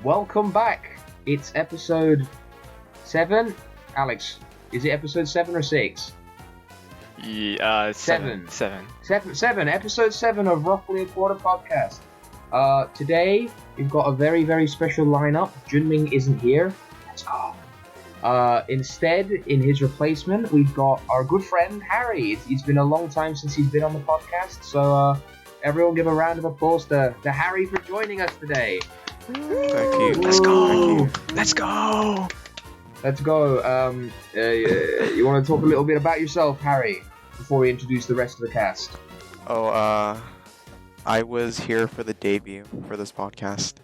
Welcome back. It's episode 7. Alex, is it episode 7 or 6? Yeah, seven. Episode 7 of Roughly a Quarter podcast. Today, we've got a very, very special lineup. Junming isn't here. Let's go. Instead, in his replacement, we've got our good friend, Harry. It's been a long time since he's been on the podcast, so everyone give a round of applause to Harry for joining us today. Thank you. Let's go. You want to talk a little bit about yourself, Harry, before we introduce the rest of the cast? I was here for the debut for this podcast.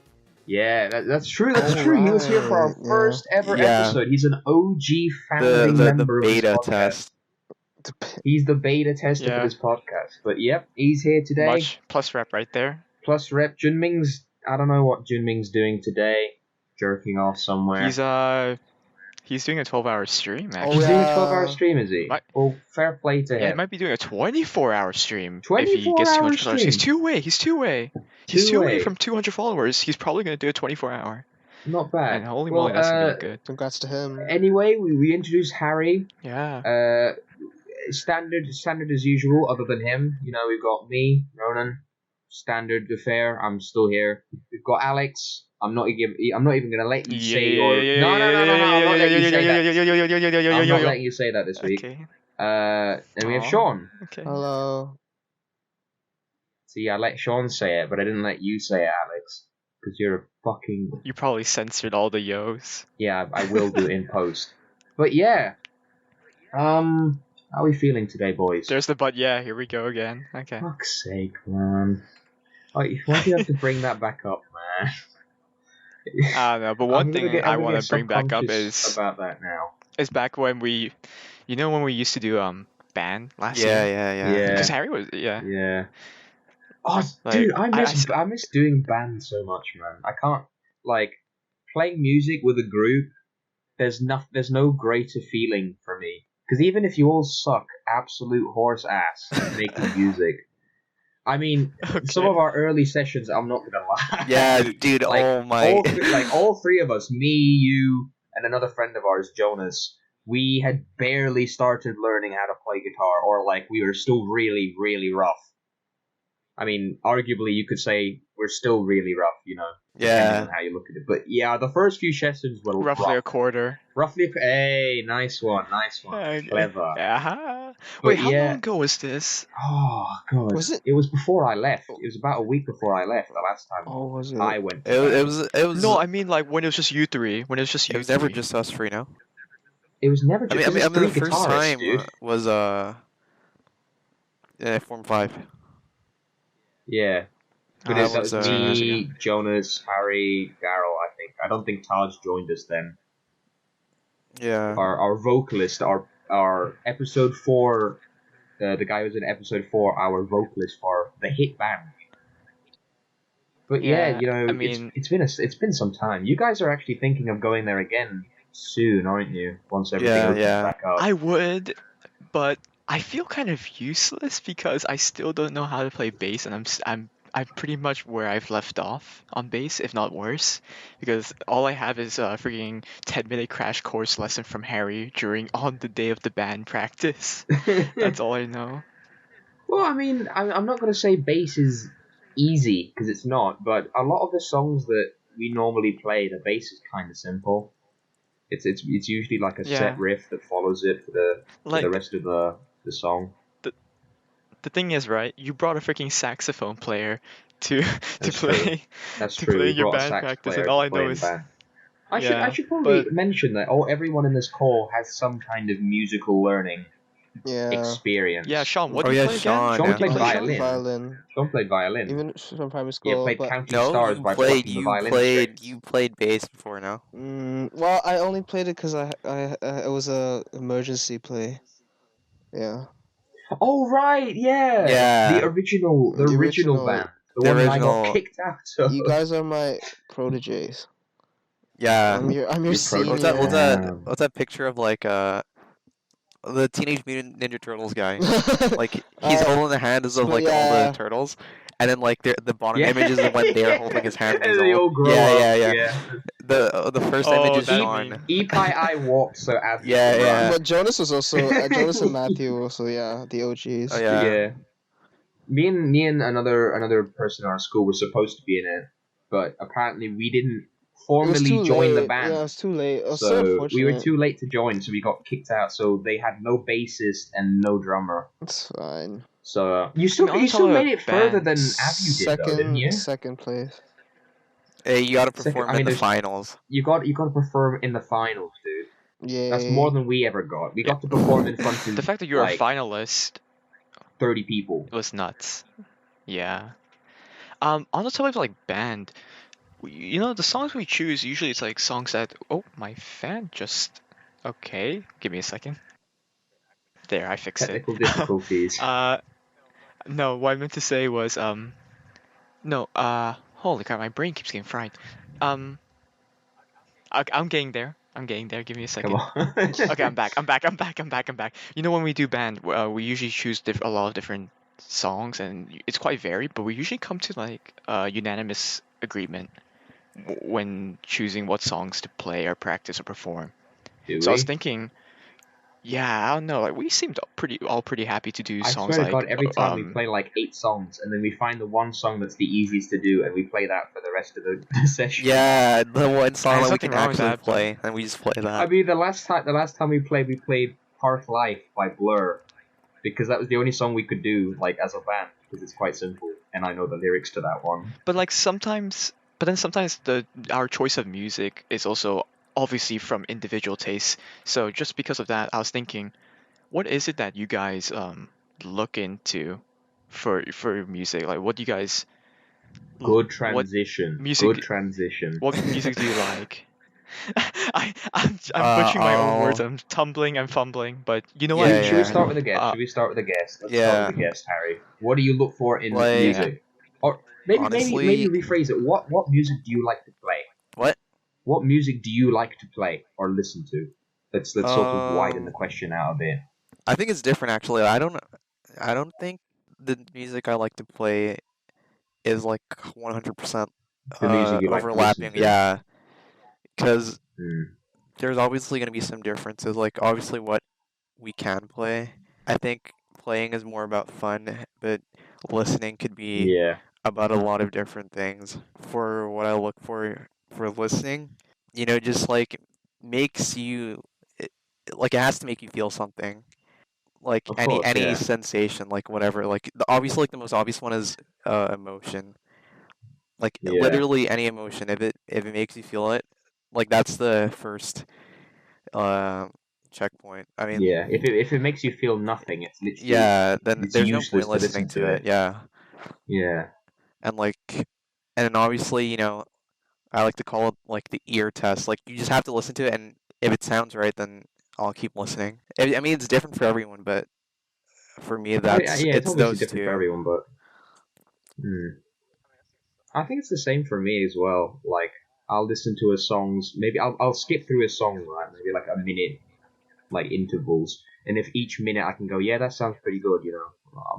Yeah, that's true. True. He was here for our first ever episode. He's an OG founding member the beta of this podcast. test. He's the beta tester for this podcast. But yep, he's here today. Much plus rep right there. Plus rep. I don't know what Junming's doing today. Jerking off somewhere. He's doing a 12-hour stream, actually. He's doing a 12-hour stream, is he? Might- Well, fair play to him. Yeah, he might be doing a 24-hour stream. 24-hour if he gets 200 followers. stream. He's two way from 200 followers. He's probably going to do a 24-hour. Not bad. And holy moly, that's going to be good. Congrats to him. Anyway, we introduced Harry. Yeah. Standard as usual, other than him. You know, we've got me, Ronan. Standard affair. I'm still here. We've got Alex. I'm not even gonna let you say your. No. I'm not letting you say that. I'm not letting you say that this week. Okay. And we have Sean. Okay. Hello. See, I let Sean say it, but I didn't let you say it, Alex, because you're a fucking. You probably censored all the yos. Yeah, I will do it in post. But yeah. How are we feeling today, boys? There's the but yeah, here we go again. Okay. Fuck's sake, man. Why do you have to bring that back up, man? I don't know, but one thing I want to bring back up is about that now. Is back when we used to do band last year. Yeah. Because Harry was Yeah. Oh, Like, dude, I miss doing band so much, man. I can't playing music with a group. There's no greater feeling for me. Because even if you all suck absolute horse ass at making music, I mean, some of our early sessions, I'm not gonna lie. Yeah, dude. Oh my. All three of us, me, you, and another friend of ours, Jonas, we had barely started learning how to play guitar, or we were still really, really rough. I mean, arguably, you could say we're still really rough, depending on how you look at it. But yeah, the first few sessions were roughly rough. a quarter. Hey, nice one. Clever. Yeah. But Wait, how long ago was this? Oh god, Was it? It was before I left. It was about a week before I left the last time. Oh, was it? I went. It was. No, I mean when it was just you three. When it was just you. It was never three. just us three, no. It was never just. I mean, three the first guitarists, time dude. was Form 5. Yeah. But That it was, was me, Jonas, Harry, Daryl. I think. I don't think Taj joined us then. Yeah. Our vocalist, our episode 4, the guy who was in episode 4, our vocalist for the hit band. But yeah, I mean, it's been some time. You guys are actually thinking of going there again soon, aren't you? Once everything opens back up. I would, but I feel kind of useless because I still don't know how to play bass, and I'm pretty much where I've left off on bass, if not worse, because all I have is a freaking 10-minute crash course lesson from Harry on the day of the band practice. That's all I know. Well, I mean, I'm not going to say bass is easy, because it's not, but a lot of the songs that we normally play, the bass is kind of simple. It's usually like a set riff that follows it for the rest of the song. The thing is, right, you brought a freaking saxophone player to play. That's to true. play We your brought a band sax practice, player and all to I play know in is band. I should probably mention that everyone in this call has some kind of musical learning experience. Yeah, Sean, what did you play Sean, again? Sean played Violin. violin. Sean played violin. Even from primary school. Played but, Counting Stars by plucking the violin strings. You played bass before, no? well, I only played it because it was a emergency play. Yeah. Oh right, yeah. Yeah. The original band. The one I got kicked out of. You guys are my proteges. Yeah. I'm your senior. What's that picture of the Teenage Mutant Ninja Turtles guy? Like he's holding the hands of all the turtles, and then like the bottom Yeah. image is when they're holding his hand when he's And they old. all grow Yeah, up. yeah, yeah. Yeah. The first image Oh, is that Sean. meme. E-Pi-I walked so Abby Yeah, could run. yeah. But Jonas was also Jonas and Matthew also, yeah, the OGs. Oh yeah. Yeah. Me and another person in our school were supposed to be in it, but apparently we didn't It was formally too join the late. band. Yeah, it was too late. It was so So we were unfortunate. too late to join, so we got kicked out. So they had no bassist and no drummer. It's fine. So you I still mean, on you the still topic made of it further than bands, Abu did, though, didn't you? Second place. Hey, you gotta Second, perform I mean, in the there's finals. you got to perform in the finals, dude. That's Yay. more than we ever got. We Yeah. got to perform in front the of fact that you're like a finalist 30 people. was nuts. Yeah. On the topic of like band, you know, the songs we choose usually it's like songs that. Oh, my fan just. Okay, give me a second. There, I fixed it. Technical difficulties. No, what I meant to say was no, holy crap, my brain keeps getting fried. Um, I'm getting there. I'm getting there. Give me a Come second. on. Okay, I'm back. You know, when we do band, we usually choose a lot of different songs, and it's quite varied. But we usually come to like unanimous agreement when choosing what songs to play or practice or perform. Do So I was we? thinking, yeah, I don't know. Like we seemed pretty happy to do I songs swear to God, like every time we play like 8 songs, and then we find the one song that's the easiest to do, and we play that for the rest of the session. Yeah, the one song There's that we nothing can wrong with actually that, but- play, and we just play that. I mean, the last time we played Park Life by Blur, because that was the only song we could do like as a band, because it's quite simple, and I know the lyrics to that one. But like sometimes, but then sometimes our choice of music is also obviously from individual tastes. So just because of that, I was thinking, what is it that you guys look into for music? Like, what do you guys Good what transition. music Good transition. what music do you like? I'm butchering my own words. I'm tumbling and fumbling, but you know what I Yeah, mean. Should we yeah. start with a guest? Should we start with a guest? Let's start with a guest, Harry. What do you look for in Like, music? Or maybe honestly- rephrase it. What music do you like to play? What? What music do you like to play or listen to? Let's sort of widen the Um, question out a bit. I think it's different actually. I don't think the music I like to play is like 100% The music you like to listen overlapping. to. Yeah, because Mm. there's obviously going to be some differences. Like obviously what we can play. I think playing is more about fun, but listening could be Yeah. about a lot of different things. For what I look for listening, just like makes you like it has to make you feel something. Like Of any course, any yeah. sensation, like whatever. Like obviously like the most obvious one is emotion. Like Yeah. literally any emotion if it makes you feel it, like that's the first checkpoint. I mean, Yeah. If it makes you feel nothing, it's literally yeah, then it's there's no point useless to listening listen to to it. it. Yeah. Yeah. And then obviously, I like to call it like the ear test. Like you just have to listen to it, and if it sounds right, then I'll keep listening. I mean, it's different for everyone, but for me, Yeah, it's it's obviously those different for two. everyone, but I think it's the same for me as well. Like I'll listen to a songs, maybe I'll skip through a song, right? Maybe like a minute, like intervals, and if each minute I can go, yeah, that sounds pretty good,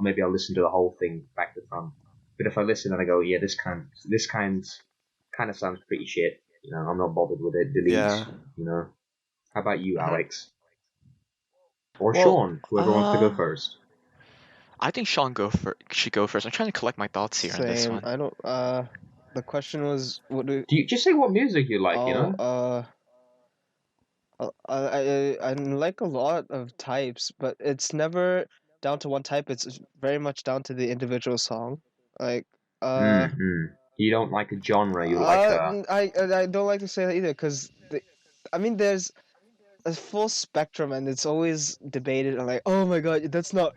maybe I'll listen to the whole thing back to front. But if I listen and I go, yeah, this kind of sounds pretty shit, I'm not bothered with it. Delete, Yeah. How about you, Mhm. Alex? Or Well, Sean, whoever wants to go first. I think Sean should go first. I'm trying to collect my thoughts here on this Same. one. I don't. The question was, what do? Do you just say what music you like? Oh, I like a lot of types, but it's never down to one type. It's very much down to the individual song. Like, You don't like a genre. You like a. I don't like to say that either, because I mean, there's a full spectrum, and it's always debated and like, oh my god, that's not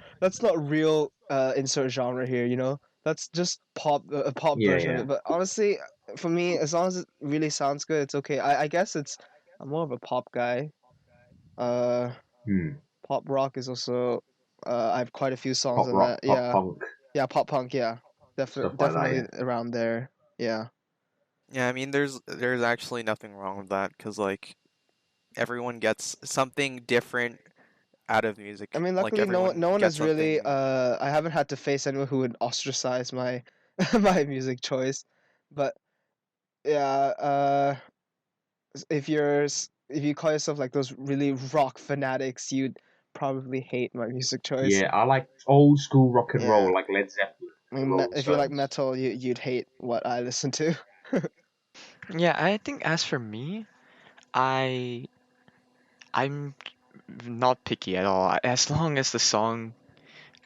real insert genre here, that's just pop, a pop Yeah, version of yeah. it. But honestly, for me, as long as it really sounds good, it's okay. I guess I'm more of a pop guy. uh Hmm. Pop rock is also, I have quite a few songs Pop on rock, that. pop Yeah, punk, yeah, pop punk, yeah, stuff like that. definitely Yeah. around there. Yeah. Yeah, I mean, there's actually nothing wrong with that because like everyone gets something different out of music. I mean, Like luckily, no everyone one gets has really. something. I haven't had to face anyone who would ostracize my my music choice. But yeah, if you call yourself like those really rock fanatics, you'd probably hate my music choice. Yeah, I like old school rock and Yeah, roll, like Led Zeppelin, I the mean, Rolling if you like Stones. metal, you'd hate what I listen to. Yeah, I think as for me, I I'm not picky at all. As long as the song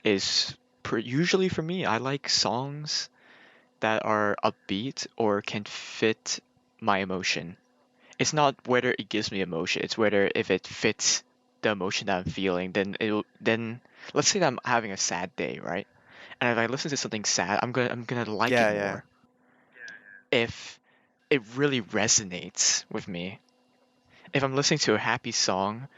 is usually for me, I like songs that are upbeat or can fit my emotion. It's not whether it gives me emotion, it's whether if it fits the emotion that I'm feeling, then let's say that I'm having a sad day, right? And if I listen to something sad, I'm gonna like it Yeah, yeah. more if it really resonates with me. If I'm listening to a happy song,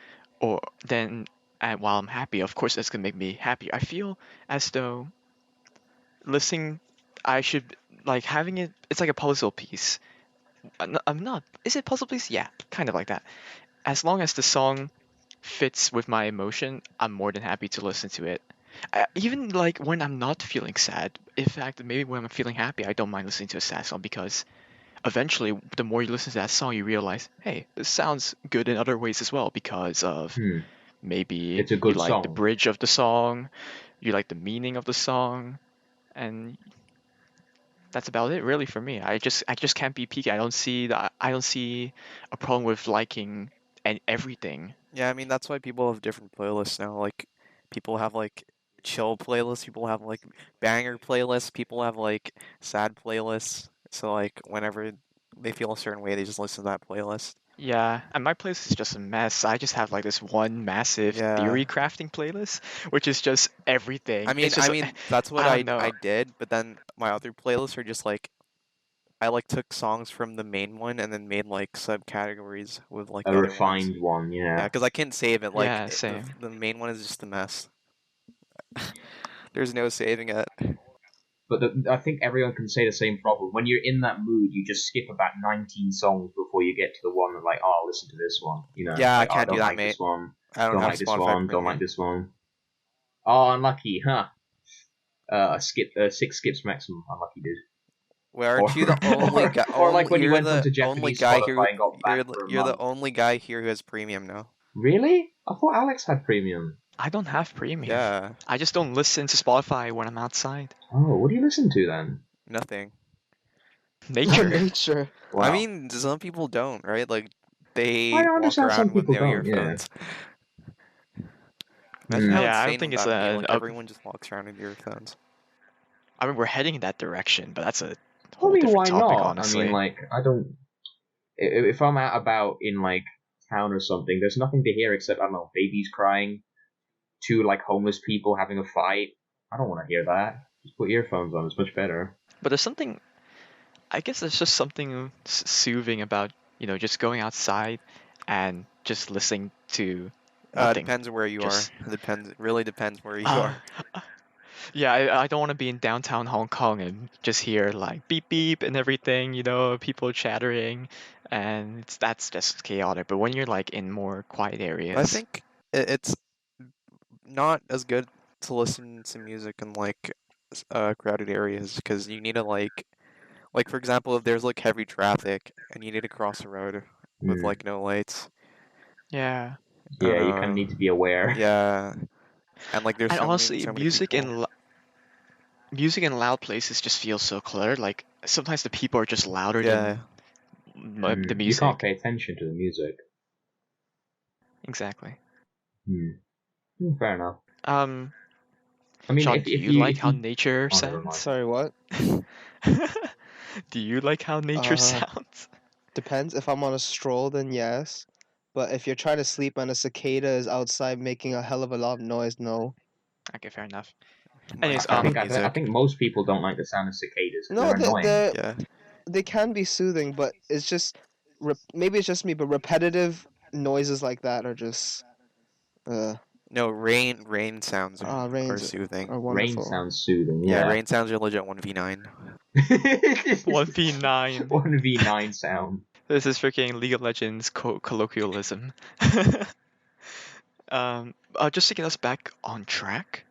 or then and while I'm happy, of course that's gonna make me happy. I feel as though listening, I should like having it. It's like a puzzle piece. I'm not. Is it puzzle piece? Yeah, kind of like that. As long as the song fits with my emotion, I'm more than happy to listen to it. Even like when I'm not feeling sad. In fact, maybe when I'm feeling happy, I don't mind listening to a sad song because eventually, the more you listen to that song, you realize, hey, this sounds good in other ways as well because of Hmm, maybe it's a you good like the song. bridge of the song, you like the meaning of the song, and that's about it really for me. I just can't be picky. I don't see a problem with liking and everything. Yeah, I mean that's why people have different playlists now. Like people have like chill playlists, people have like banger playlists, people have like sad playlists. So like whenever they feel a certain way, they just listen to that playlist. Yeah, and my playlist is just a mess. I just have like this one massive Yeah. theory crafting playlist, which is just I everything. mean It's I just mean that's what I don't I know. did, but then my other playlists are just like I like took songs from the main one and then made like subcategories with like A the other ones. refined one, Yeah, yeah. because I can't save it. Like Yeah, same. the main one is just a mess. There's no saving it. But I think everyone can say the same problem. When you're in that mood, you just skip about 19 songs before you get to the one that, like, oh, I'll listen to this one. You know, Yeah, I like, oh, I can't do don't that, like this mate. one, I don't don't have like this Spotify one, don't like Premium. this one. Oh, unlucky, huh? Skip, 6 skips maximum. Unlucky dude. Well, aren't you the Or, only guy? or like when you You're went the onto only Japanese guy here. Spotify and got banned for a You're the month. only guy here who has premium now. Really? I thought Alex had premium. I don't have premium. Yeah, I just don't listen to Spotify when I'm outside. Oh, what do you listen to then? nothing. Nature. Nature. I Wow. mean, some people don't, right? Like I they walk understand some around with people no don't, yeah. earphones. Imagine Hmm. how Yeah, I don't insane think would it's that be? a, Like a. everyone just walks around with earphones. I mean, we're heading in that direction, but that's a I whole mean, different why topic, not? I mean, honestly. like, I don't. If I'm out about in, like, town or something, there's nothing to hear except, I don't know, babies crying, two, like, homeless people having a fight. I don't want to hear that. Just put earphones on, it's much better. But there's something. I guess there's just something soothing about just going outside and just listening to nothing. Depends where you are. Just It depends. It really depends where you uh, are. yeah, I don't want to be in downtown Hong Kong and just hear like beep beep and everything, people chattering, and that's just chaotic. But when you're like in more quiet I areas, think it's not as good to listen to music in like crowded areas because you need to like for example if there's like heavy traffic and you need to cross a road with Hmm. like no lights. yeah. Yeah, you kind of Uh, need to be aware. yeah, and like there's And honestly, so many people. music in loud places just feels so cluttered. Like sometimes the people are just louder Yeah, than the You can't music. pay attention to the music. Exactly. Fair enough. Um, I mean, Sean, do you like if how you, nature oh, never mind. sounds? Sorry, what? Do you like how nature Uh, sounds? Depends. If I'm on a stroll, then yes. But if you're trying to sleep and a cicada is outside making a hell of a lot of noise, no. Okay, fair enough. mine's Anyways, I kind of think I music. think most people don't like the sound of cicadas because No, they're annoying. Yeah, they can be soothing, but it's just maybe it's just me, but repetitive noises like that are just uh no rain sounds are rains soothing. are Rain wonderful. sounds soothing, Yeah, yeah. rain sounds are legit 1v9. 1v9. 1v9 sound. This is freaking League of Legends colloquialism. Just to get us back on track.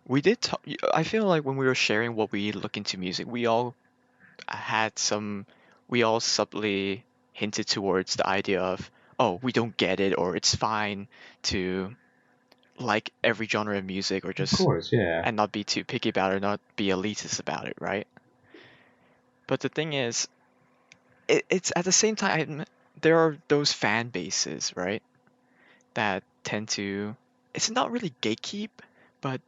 we did talk. I feel like when we were sharing what we look into music, had some, we all subtly hinted towards the idea of, oh, we don't get it, or it's fine to like every genre of music, or Of just course, yeah. and not be too picky about it, or not be elitist about it, right? But the thing is, it's at the same time there are those fan bases, right, that tend to. It's not really gatekeep, but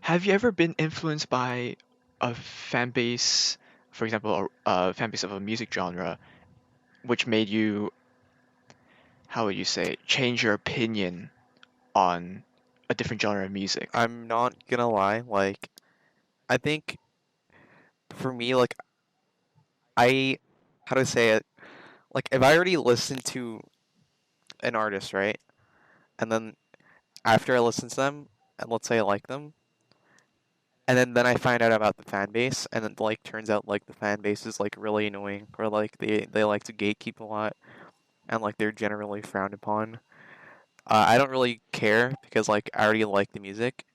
have you ever been influenced by a fan base, for example, a fan base of a music genre, which made you, how would you say, change your opinion on a different genre of music? I'm not gonna lie, like I think for me, like I how to say it, like if I already listened to an artist, right? And then after I listen to them, and let's say I like them, and then I find out about the fan base, and it like turns out like the fan base is like really annoying, or like they like to gatekeep a lot, and like they're generally frowned upon. I don't really care because like I already like the music.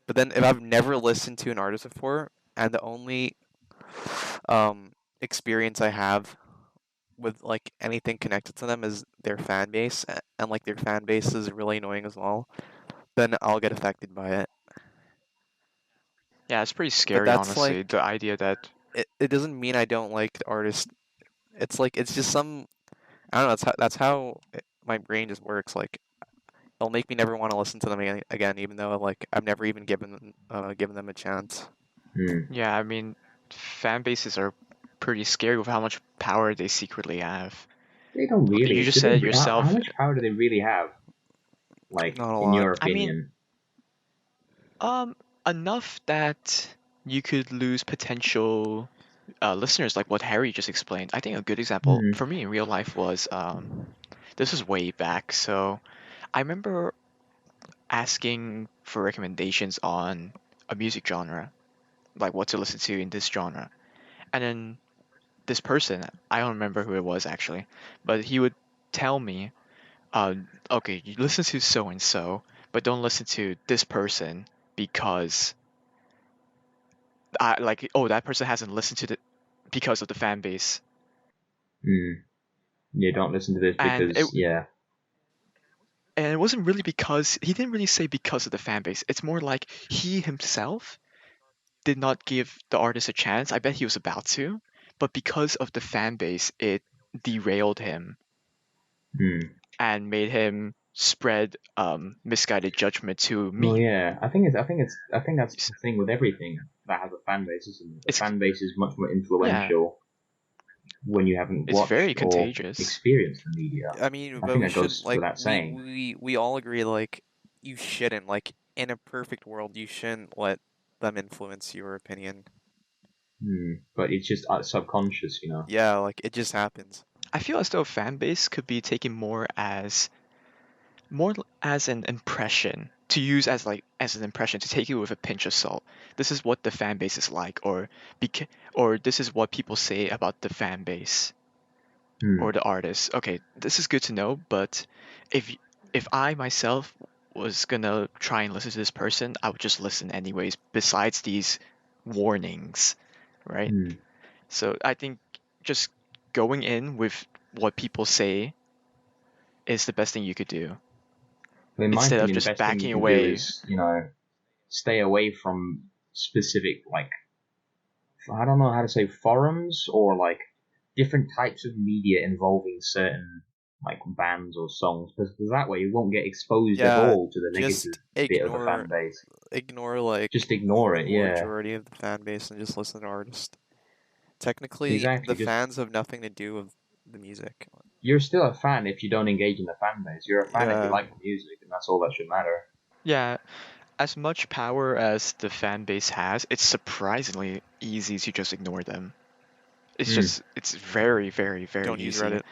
But then if I've never listened to an artist before, and the only experience I have with like anything connected to them is their fan base, and like their fan base is really annoying as well, then I'll get affected by it. Yeah, it's pretty But scary, that's like honestly. The idea that it doesn't mean I don't like the artist. It's like it's just some I don't know. My brain just works. Like it'll make me never want to listen to them again, even though like I've never even given them a chance. Hmm. Yeah, I mean, fan bases are pretty scary with how much power they secretly have. They don't You really. just Do said they? it How yourself. much power do they really have? Like, Not a in lot. your I mean, opinion? um, enough that you could lose potential listeners, like what Harry just explained. I think a good example Hmm. for me in real life was this was way back. So I remember asking for recommendations on a music genre, like what to listen to in this genre, and then this person, I don't remember who it was actually, but he would tell me, okay, you listen to so and so, but don't listen to this person because I like, oh, that person hasn't listened to the because of the fan base. Hmm. You don't listen to this And it because, yeah. and it wasn't really because he didn't really say because of the fan base. It's more like he himself did not give the artist a chance. I bet he was about to, but because of the fan base, it derailed him Hmm. and made him spread misguided judgment to Well, me. yeah. I think that's the thing with everything that has a fan base, isn't it? The It's fan base is much more yeah, influential when you haven't it's watched very or contagious. experienced the media. I mean, I but think we that shouldn't goes like without saying. we all agree like you shouldn't like in a perfect world you shouldn't let them influence your opinion. Hmm. But it's just subconscious, you know. Yeah, like it just happens. I feel as though a fan base could be taken more as an impression to use as like as an impression to take it with a pinch of salt. This is what the fan base is like, or this is what people say about the fan base Hmm. or the artist. Okay, this is good to know, but if if I myself was gonna try and listen to this person, I would just listen anyways. Besides these warnings, right? Hmm. So I think just going in with what people say is the best thing you could do But in my instead of opinion, the just best thing you backing can do away. is, stay away from specific, like, I don't know how to say, forums or like different types of media involving certain like bands or songs, because that way you won't get exposed at Yeah, all to the negative just bit of the fan base. ignore like Just ignore the it, yeah. majority of the fan base and just listen to artists. Technically, the Exactly. Just fans have nothing to do with the music. you're still a fan if you don't engage in the fan base. You're a fan if you Yeah, like the music, and that's all that should matter. Yeah, as much power as the fan base has, it's surprisingly easy to just ignore them. Hmm. It's very, very, very don't use easy. Reddit.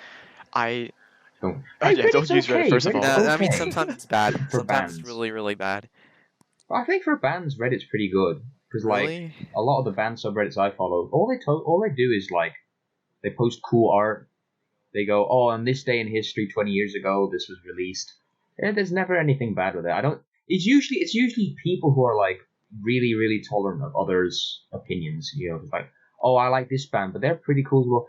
I Don't. Hey, yeah, don't Reddit's use Reddit okay. first of Reddit's all. No, I mean okay sometimes it's bad. for Sometimes it's bands. really really bad. I think for bands, Reddit's pretty good because like Really? a lot of the band subreddits I follow, all they do is like they post cool art. They go, oh, on this day in history, 20 years ago, this was released. There's never anything bad with it. I don't. it's usually people who are like really really tolerant of others' opinions. You know, it's like, oh, I like this band, but they're pretty cool. Well,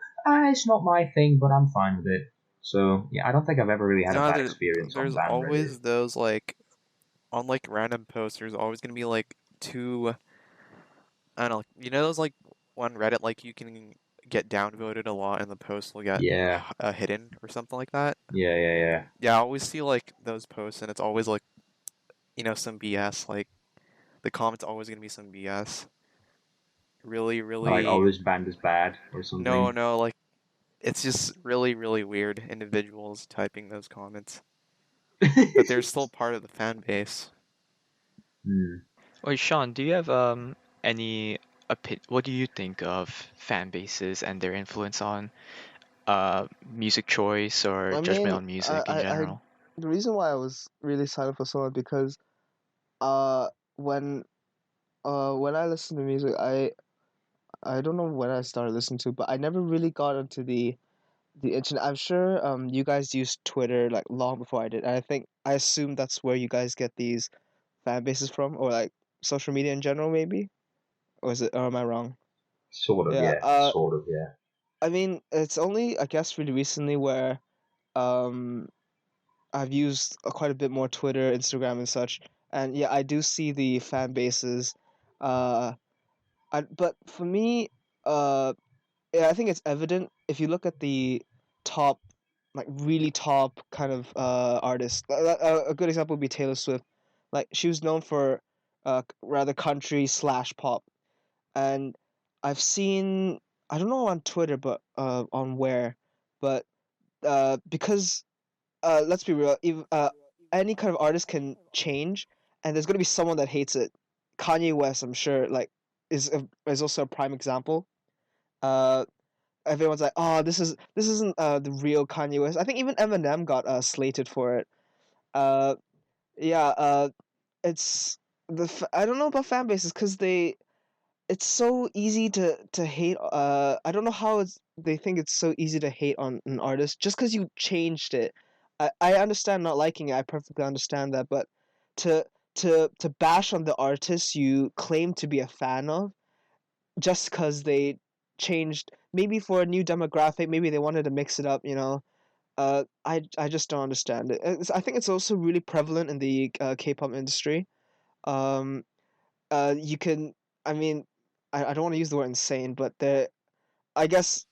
it's not my thing, but I'm fine with it. So yeah, I don't think I've ever really had a No, bad experience on there's band Reddit. always those like on like random posts. There's always gonna be like two. I don't know. You know those like on Reddit like you can get downvoted a lot and the post will get Yeah, hidden or something like that. yeah, yeah, yeah. Yeah, I always see like those posts and it's always like some BS. Like the comments always gonna be some BS. Really, Like, oh, really. this band is bad or No, something. no. Like it's just really, really weird individuals typing those comments. But they're still part of the fan base. Hmm. Wait, Sean, do you have any what do you think of fan bases and their influence on music choice or I judgment mean, on music in I general? the reason why I was really silent for so long because uh when when I listen to music, I don't know when I started listening to, but I never really got into the internet. I'm sure you guys used Twitter like long before I did, and I assume that's where you guys get these fan bases from, or like social media in general, maybe, or am I wrong? Sort of, Yeah. yeah. Sort of, yeah. I mean, it's only I guess really recently where um I've used quite a bit more Twitter, Instagram, and such, and yeah, I do see the fan bases. Uh, but for me, uh, yeah, I think it's evident if you look at the top, like really top kind of artists. A good example would be Taylor Swift. Like she was known for rather country slash pop, and I've seen I don't know on Twitter, but on where, but because let's be real, if any kind of artist can change, and there's gonna be someone that hates it. Kanye West, I'm sure, like is also a prime example. Uh, Everyone's like, "Oh, this isn't the real Kanye West." I think even Eminem got slated for it. Uh, yeah. It's I don't know about fan bases because it's so easy to hate. I don't know how they think it's so easy to hate on an artist just because you changed it. I understand not liking it. I perfectly understand that, but to to bash on the artist you claim to be a fan of just because they changed maybe for a new demographic, maybe they wanted to mix it up. I just don't understand it. I think it's also really prevalent in the K-pop industry. Um, you can, I mean, I don't want to use the word insane, but I guess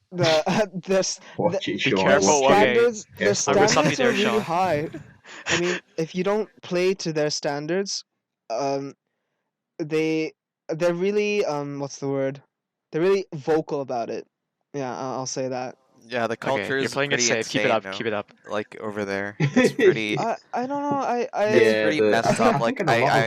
Watch it, Be Sean. careful. Watch it. Okay, their I'm gonna stop you Careful. standards are there, really Sean. high. I mean, if you don't play to their standards, um, they they're really what's the word? They're really vocal about it. Yeah, I'll say that. Yeah, the Okay, culture you're is playing it pretty safe. Keep it insane, up. no? Keep it up. Like over there. It's pretty I don't know. it's Yeah, pretty the messed up. I think Like in a lot of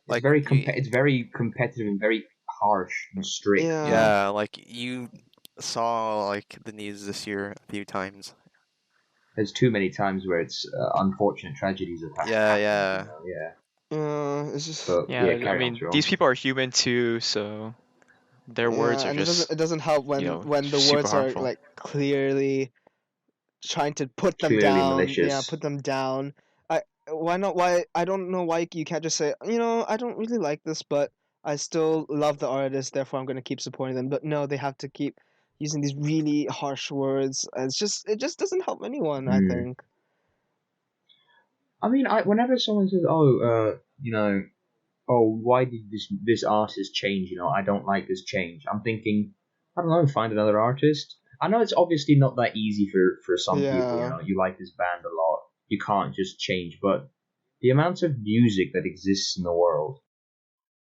it's like very you it's very competitive and very harsh and strict. You yeah. know, yeah, like you saw like the news this year a few times. there's too many times where it's unfortunate tragedies have Yeah, happened. You yeah. know, yeah. It's just But yeah, Yeah, I carry on, mean, these Sean. people are human too, so their words yeah, are and just, it doesn't help when the super words are harmful. like clearly trying to put them Clearly down. Yeah, malicious. put them down. I why not? Why I don't know why you can't just say I don't really like this, but I still love the artist, therefore I'm gonna keep supporting them. But no, they have to keep using these really harsh words. It just doesn't help anyone. I Hmm. think. I mean, whenever someone says, "Oh, oh, why did this artist change?" You know, I don't like this change. I'm thinking, I don't know, find another artist. I know it's obviously not that easy for some people. You Yeah. know, you like this band a lot, you can't just change. But the amount of music that exists in the world,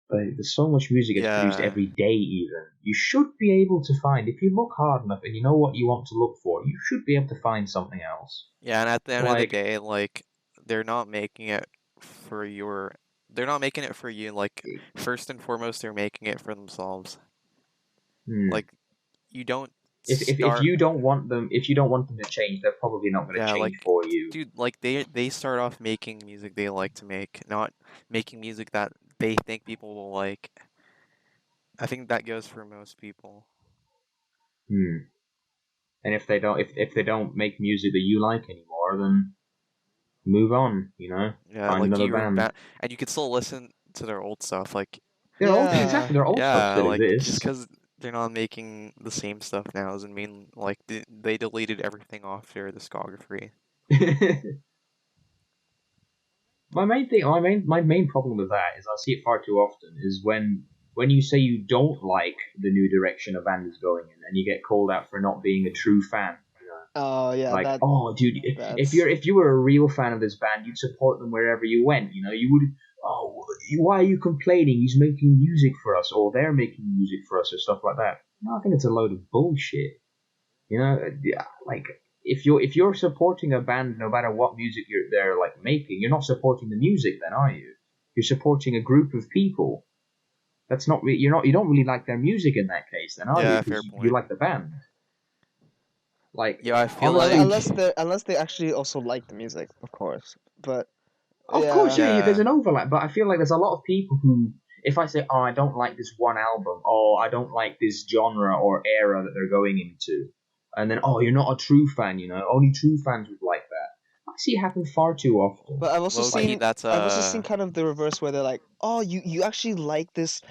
there's so much music that's produced Yeah. every day. Even you should be able to find if you look hard enough and you know what you want to look for. You should be able to find something else. Yeah, and at the end of the Like, day, like they're not making it for your they're not making it for you. Like first and foremost, they're making it for themselves. hmm. Like you don't If start you don't want them, if you don't want them to change, they're probably not going to yeah, change like for you. dude, like they start off making music they like to make, not making music that they think people will like. I think that goes for most people. Hmm. And if they don't, if they don't make music that you like anymore, then move on. You know, Yeah, find like another you band. remember, and you can still listen to their old stuff. Like, Yeah. Exactly, their old stuff yeah, still like just exists. because they're not making the same stuff now doesn't mean like they deleted everything off their discography. My main problem with that is I see it far too often is when you say you don't like the new direction a band is going in and you get called out for not being a true fan. Oh yeah, Like, oh, dude, that's if you were a real fan of this band, you'd support them wherever you went. You know, you would. Oh, why are you complaining? He's making music for us, or they're making music for us, or stuff like that. No, I think it's a load of bullshit. You know, yeah, like if you're supporting a band, no matter what music they're like making, you're not supporting the music, then are you? You're supporting a group of people. That's not you're not you don't really like their music in that case, then are you? Yeah, Because fair you point. like the band. Like Yeah, I feel honestly, like unless they actually also like the music, of course. But of course, yeah, yeah, there's yeah. an overlap, but I feel like there's a lot of people who, if I say, oh, I don't like this one album, or I don't like this genre or era that they're going into, and then, oh, you're not a true fan, only true fans would like that. I see it happen far too often. but I've also Low key, seen that's I've also seen kind of the reverse where they're like, oh, you actually like this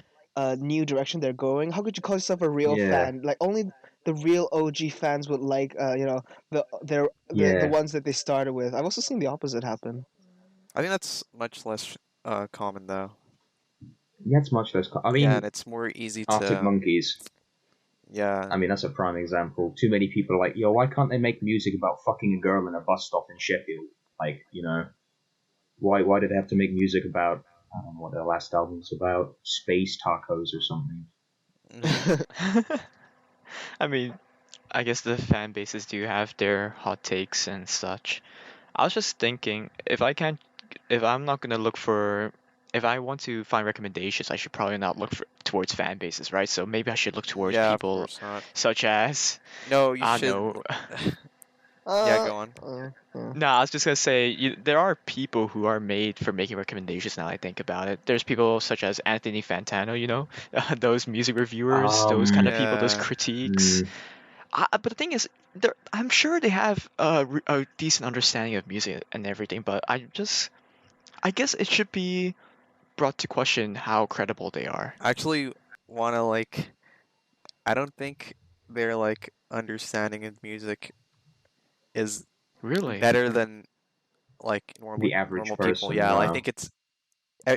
new direction they're going. How could you call yourself a real Yeah, fan? Like only the real OG fans would like the yeah, ones that they started with. I've also seen the opposite happen. I think that's much less common though. that's much less. I Yeah, and mean, it's more easy Arctic to Monkeys. yeah. I mean, that's a prime example. Too many people are like, yo, why can't they make music about fucking a girl in a bus stop in Sheffield? Like, why did they have to make music about I don't know what their last album was about, space tacos or something? I mean, I guess the fan bases do have their hot takes and such. I was just thinking, if I'm not gonna look for, if I want to find recommendations, I should probably not look towards fan bases, right? So maybe I should look towards Yeah, of people course not. such as, No, you I don't should. know. Yeah, uh, go on. yeah. No, I was just gonna say there are people who are made for making recommendations. Now I think about it, there's people such as Anthony Fantano, those music reviewers, those kind of Um, people, those Yeah, critiques. mm, But the thing is, I'm sure they have a decent understanding of music and everything, but I guess it should be brought to question how credible they are. I actually wanna like. I don't think their like understanding of music is Really? better than like the average normal people. person, Yeah, I no, think it's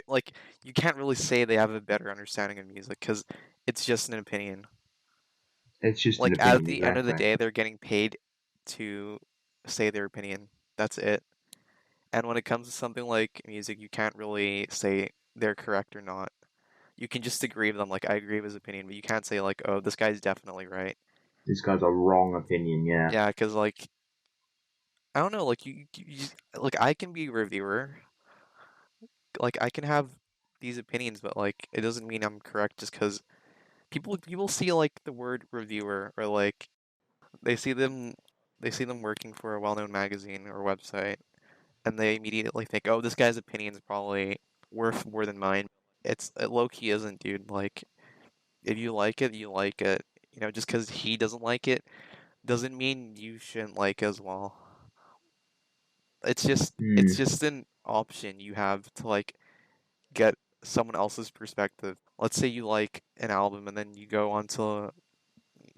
like you can't really say they have a better understanding of music because it's just an opinion. it's just an Like at opinion, the end of the exactly. day, they're getting paid to say their opinion. That's it. And when it comes to something like music, you can't really say they're correct or not. You can just agree with them, like I agree with his opinion, but you can't say like, oh, this guy's definitely right. This guy's a wrong opinion, yeah. Yeah, because like I don't know, like like I can be a reviewer, like I can have these opinions, but like it doesn't mean I'm correct just because people see like the word reviewer or like they see them they see them working for a well-known magazine or website and they immediately think, oh, this guy's opinion is probably worth more than mine. It low key isn't, dude. Like if you like it, you like it. You know, just because he doesn't like it doesn't mean you shouldn't like it as well. It's Hmm. just an option you have to like get someone else's perspective. Let's say you like an album and then you go onto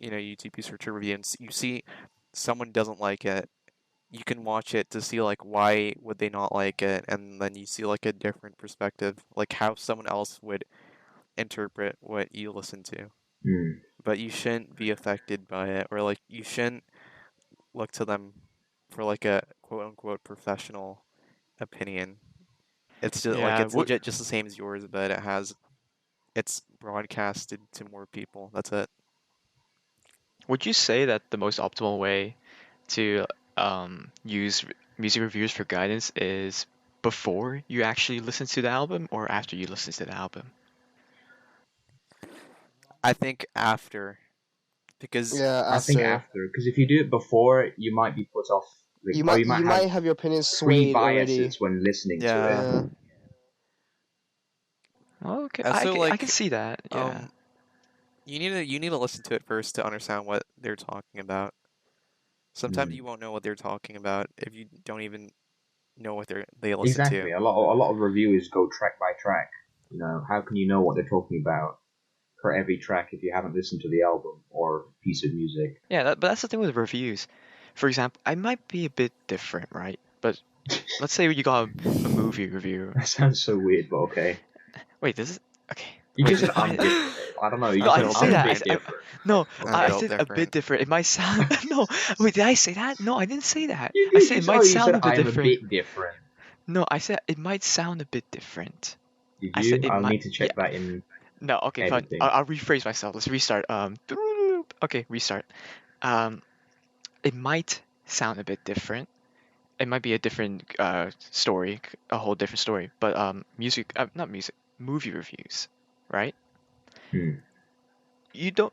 YouTube, you search a review and you see someone doesn't like it. You can watch it to see like why would they not like it, and then you see like a different perspective, like how someone else would interpret what you listen to. Hmm. But you shouldn't be affected by it, or like you shouldn't look to them for like a quote unquote professional opinion. It's just like Yeah. it's legit just the same as yours, but it's broadcasted to more people. That's it. Would you say that the most optimal way to use music reviews for guidance is before you actually listen to the album or after you listen to the album? I think after because Yeah, I think after after, because if you do it before, you might be put off, like, you or might you might you have might have your opinions swayed already. pre-biases when listening to it. yeah. Yeah. Okay, And so I can like see that. Yeah. um you need to listen to it first to understand what they're talking about. Sometimes Hmm. you won't know what they're talking about if you don't even know what they listen Exactly. to. A lot of reviewers go track by track. You know, how can you know what they're talking about for every track if you haven't listened to the album or piece of music? Yeah, but that's the thing with reviews. For example, I might be a bit different, right? But let's say you got a movie review. That sounds so weird, but okay. Wait, this is okay. You Wait, just said I'm different. I don't know. You no, just I said didn't built say I'm a that. bit different. different. No, I'm I Okay. built said a bit different. different. It might sound no. Wait, did I say that? No, I didn't say that. You I did. said You it said, might oh, you sound said a bit I'm a different. bit different. No, I said it might sound a bit different. Did I said you? it I'll might. need to Yeah. check that in No. Okay. Fine. editing. I'll rephrase myself. Let's restart. Okay. Restart. Um. It might sound a bit different. It might be a different story, a whole different story. But music, not music, movie reviews, right? Hmm. You don't.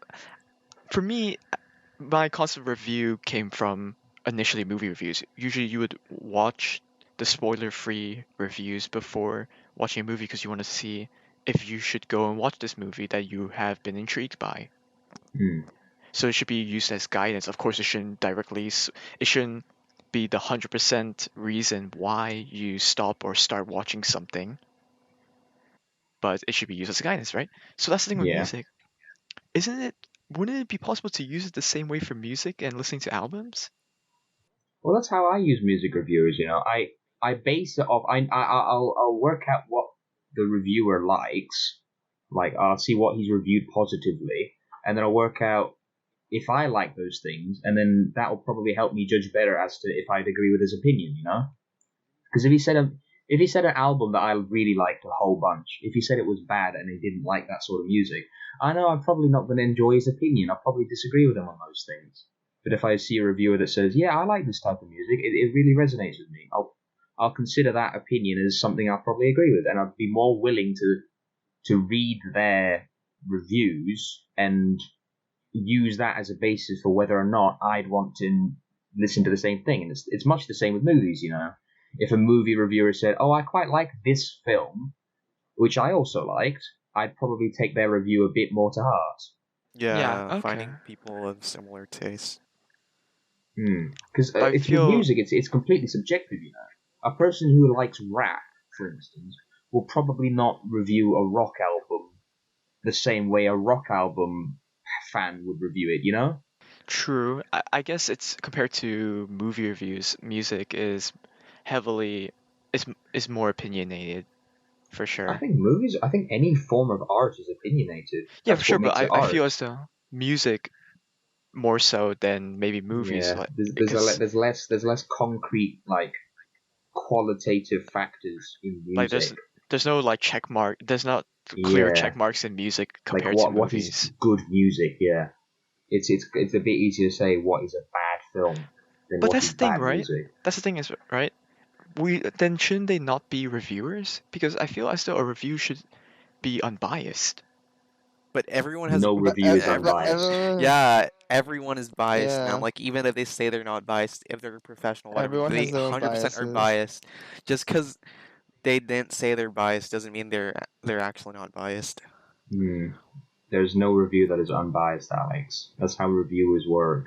For me, my concept review came from initially movie reviews. Usually, you would watch the spoiler-free reviews before watching a movie because you want to see if you should go and watch this movie that you have been intrigued by. Hmm. So it should be used as guidance. Of course, it shouldn't directly. It shouldn't be the 100% reason why you stop or start watching something, but it should be used as guidance, right? So that's the thing with Yeah. music. Isn't it? Wouldn't it be possible to use it the same way for music and listening to albums? Well, that's how I use music reviewers. You know, I base it off. I'll work out what the reviewer likes. Like I'll see what he's reviewed positively, and then I'll work out if I like those things, and then that will probably help me judge better as to if I'd agree with his opinion. You know, because if he said an album that I really liked a whole bunch, if he said it was bad and he didn't like that sort of music, I know I'm probably not going to enjoy his opinion. I'll probably disagree with him on those things. But if I see a reviewer that says, "Yeah, I like this type of music. It really resonates with me," I'll consider that opinion as something I'll probably agree with, and I'd be more willing to read their reviews and use that as a basis for whether or not I'd want to listen to the same thing. And it's much the same with movies, you know. If a movie reviewer said, "Oh, I quite like this film," which I also liked, I'd probably take their review a bit more to heart. Yeah, Yeah, okay. finding people of similar taste. Because But I it's with feel music, it's completely subjective, you know. A person who likes rap, for instance, will probably not review a rock album the same way a rock album fan would review it, you know? true. I guess it's compared to movie reviews, music is heavily is more opinionated for I sure. think movies, I think any form of art is opinionated. Yeah, for That's sure. what But makes it I feel art. as though music more so than maybe movies, Yeah, like because there's less concrete like qualitative factors in like music. there's no like check mark. There's not clear check Yeah, marks in music like compared to what is movies. good music? Yeah, it's a bit easier to say what is a bad film than But what that's is the thing, bad right? music. That's the thing is right. We then shouldn't they not be reviewers? Because I feel as though a review should be unbiased. But everyone has No But review is unbiased. everyone, yeah, everyone is biased, man. yeah, Like even if they say they're not biased, if they're a professional, whatever, everyone they has their own 100% are biases. biased. Just because they didn't say they're biased doesn't mean they're actually not biased. Hmm. There's no review that is unbiased, Alex. That's how reviewers work.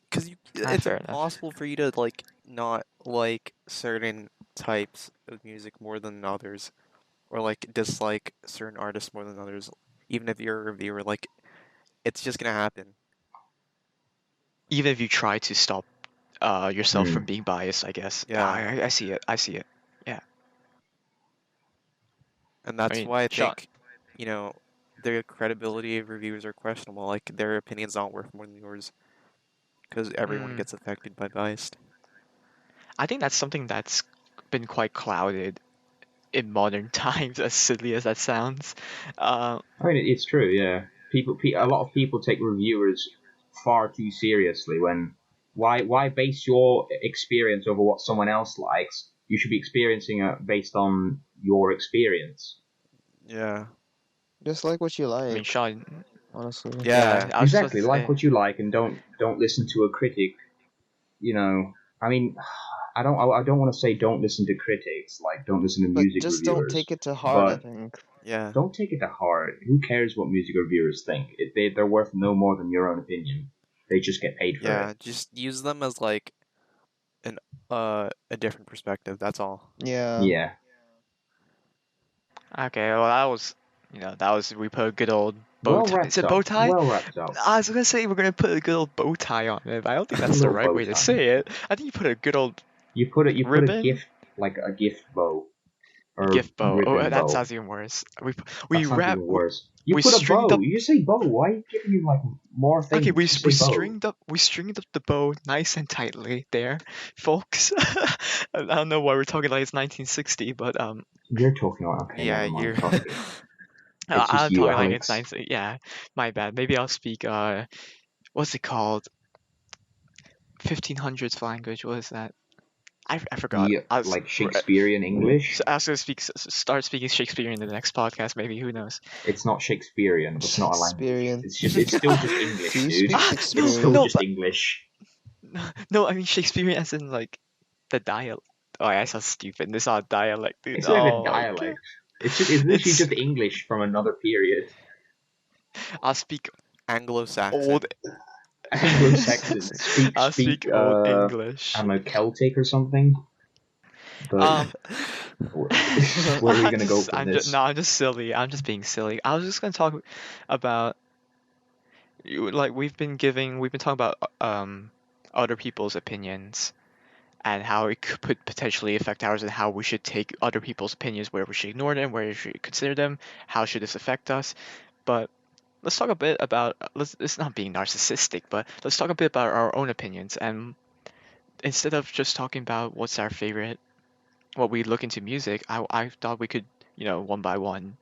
Because Ah, it's fair enough. impossible for you to like not like certain types of music more than others, or like dislike certain artists more than others. Even if you're a reviewer, like it's just gonna happen. Even if you try to stop yourself from Hmm. being biased, I guess. Yeah, I see it. I see it. Yeah. and I that's mean, why I Sean. think, you know, the credibility of reviewers are questionable. Like their opinion's not worth more than yours, because everyone Mm, gets affected by bias. I think that's something that's been quite clouded in modern times, as silly as that sounds. Uh, I mean, it's true. Yeah, a lot of people take reviewers far too seriously. When why base your experience over what someone else likes? You should be experiencing it based on your experience. Yeah, Just like what you I mean, like, Sean. honestly. Yeah, yeah, I was just about Exactly, to like say. what you like, and don't listen to a critic. You know, I mean, I don't want to say don't listen to critics, like don't listen to But music just don't take reviewers, it to heart, I but think. yeah. don't take it to heart. Who cares what music reviewers think? They're worth no more than your own opinion. They just get paid for it. Yeah, just use them as like an a different perspective. That's all. Yeah. Yeah. Okay, well that was we put a good old bow Well tie. Is wrapped it bow up. tie? Well wrapped up. I was gonna say we're gonna put a good old bow tie on it, but I don't think A that's the little right bow way to tie. say it. I think you put a good old You put a ribbon, gift, like a gift bow or gift bow. Oh, ribbon that bow. sounds even worse. That We sounds wrap even worse. You we put a stringed bow. up. You just say bow. Why are you giving me like more Okay, things? Just we say bow. stringed up the bow nice and tightly there, folks. I don't know why we're talking like it's 1960, but You're talking about okay, Yeah, never mind. you're. Fuck it. It's just I'm you, talking like it's Alex. 1960. Yeah, my bad. Maybe I'll speak what's it called? 1500s language. What is that? I forgot. The like Shakespearean So English. I was gonna start speaking Shakespearean in the next podcast. Maybe who knows? It's not Shakespearean. It's not a language. Shakespearean. It's still just English, Do you dude. speak It's No, still Shakespearean? no, just but English. no. I mean Shakespearean as in like the dialect. Oh, I sound stupid. This is not a dialect, dude. It's not even Oh my god. dialect. It's literally It's just English from another period. I'll speak Anglo-Saxon. old. Anglo-Saxon. I'll speak old I English. don't know, Celtic or something. But Um, where are we gonna go from I'm just this? no, I'm just silly. I'm just being silly. I was just gonna talk about like we've been talking about other people's opinions and how it could potentially affect ours and how we should take other people's opinions, where we should ignore them, where we should consider them, how should this affect us. But let's talk a bit about it's not being narcissistic, but let's talk a bit about our own opinions. And instead of just talking about what's our favorite, what we look into music, I thought we could, one by one,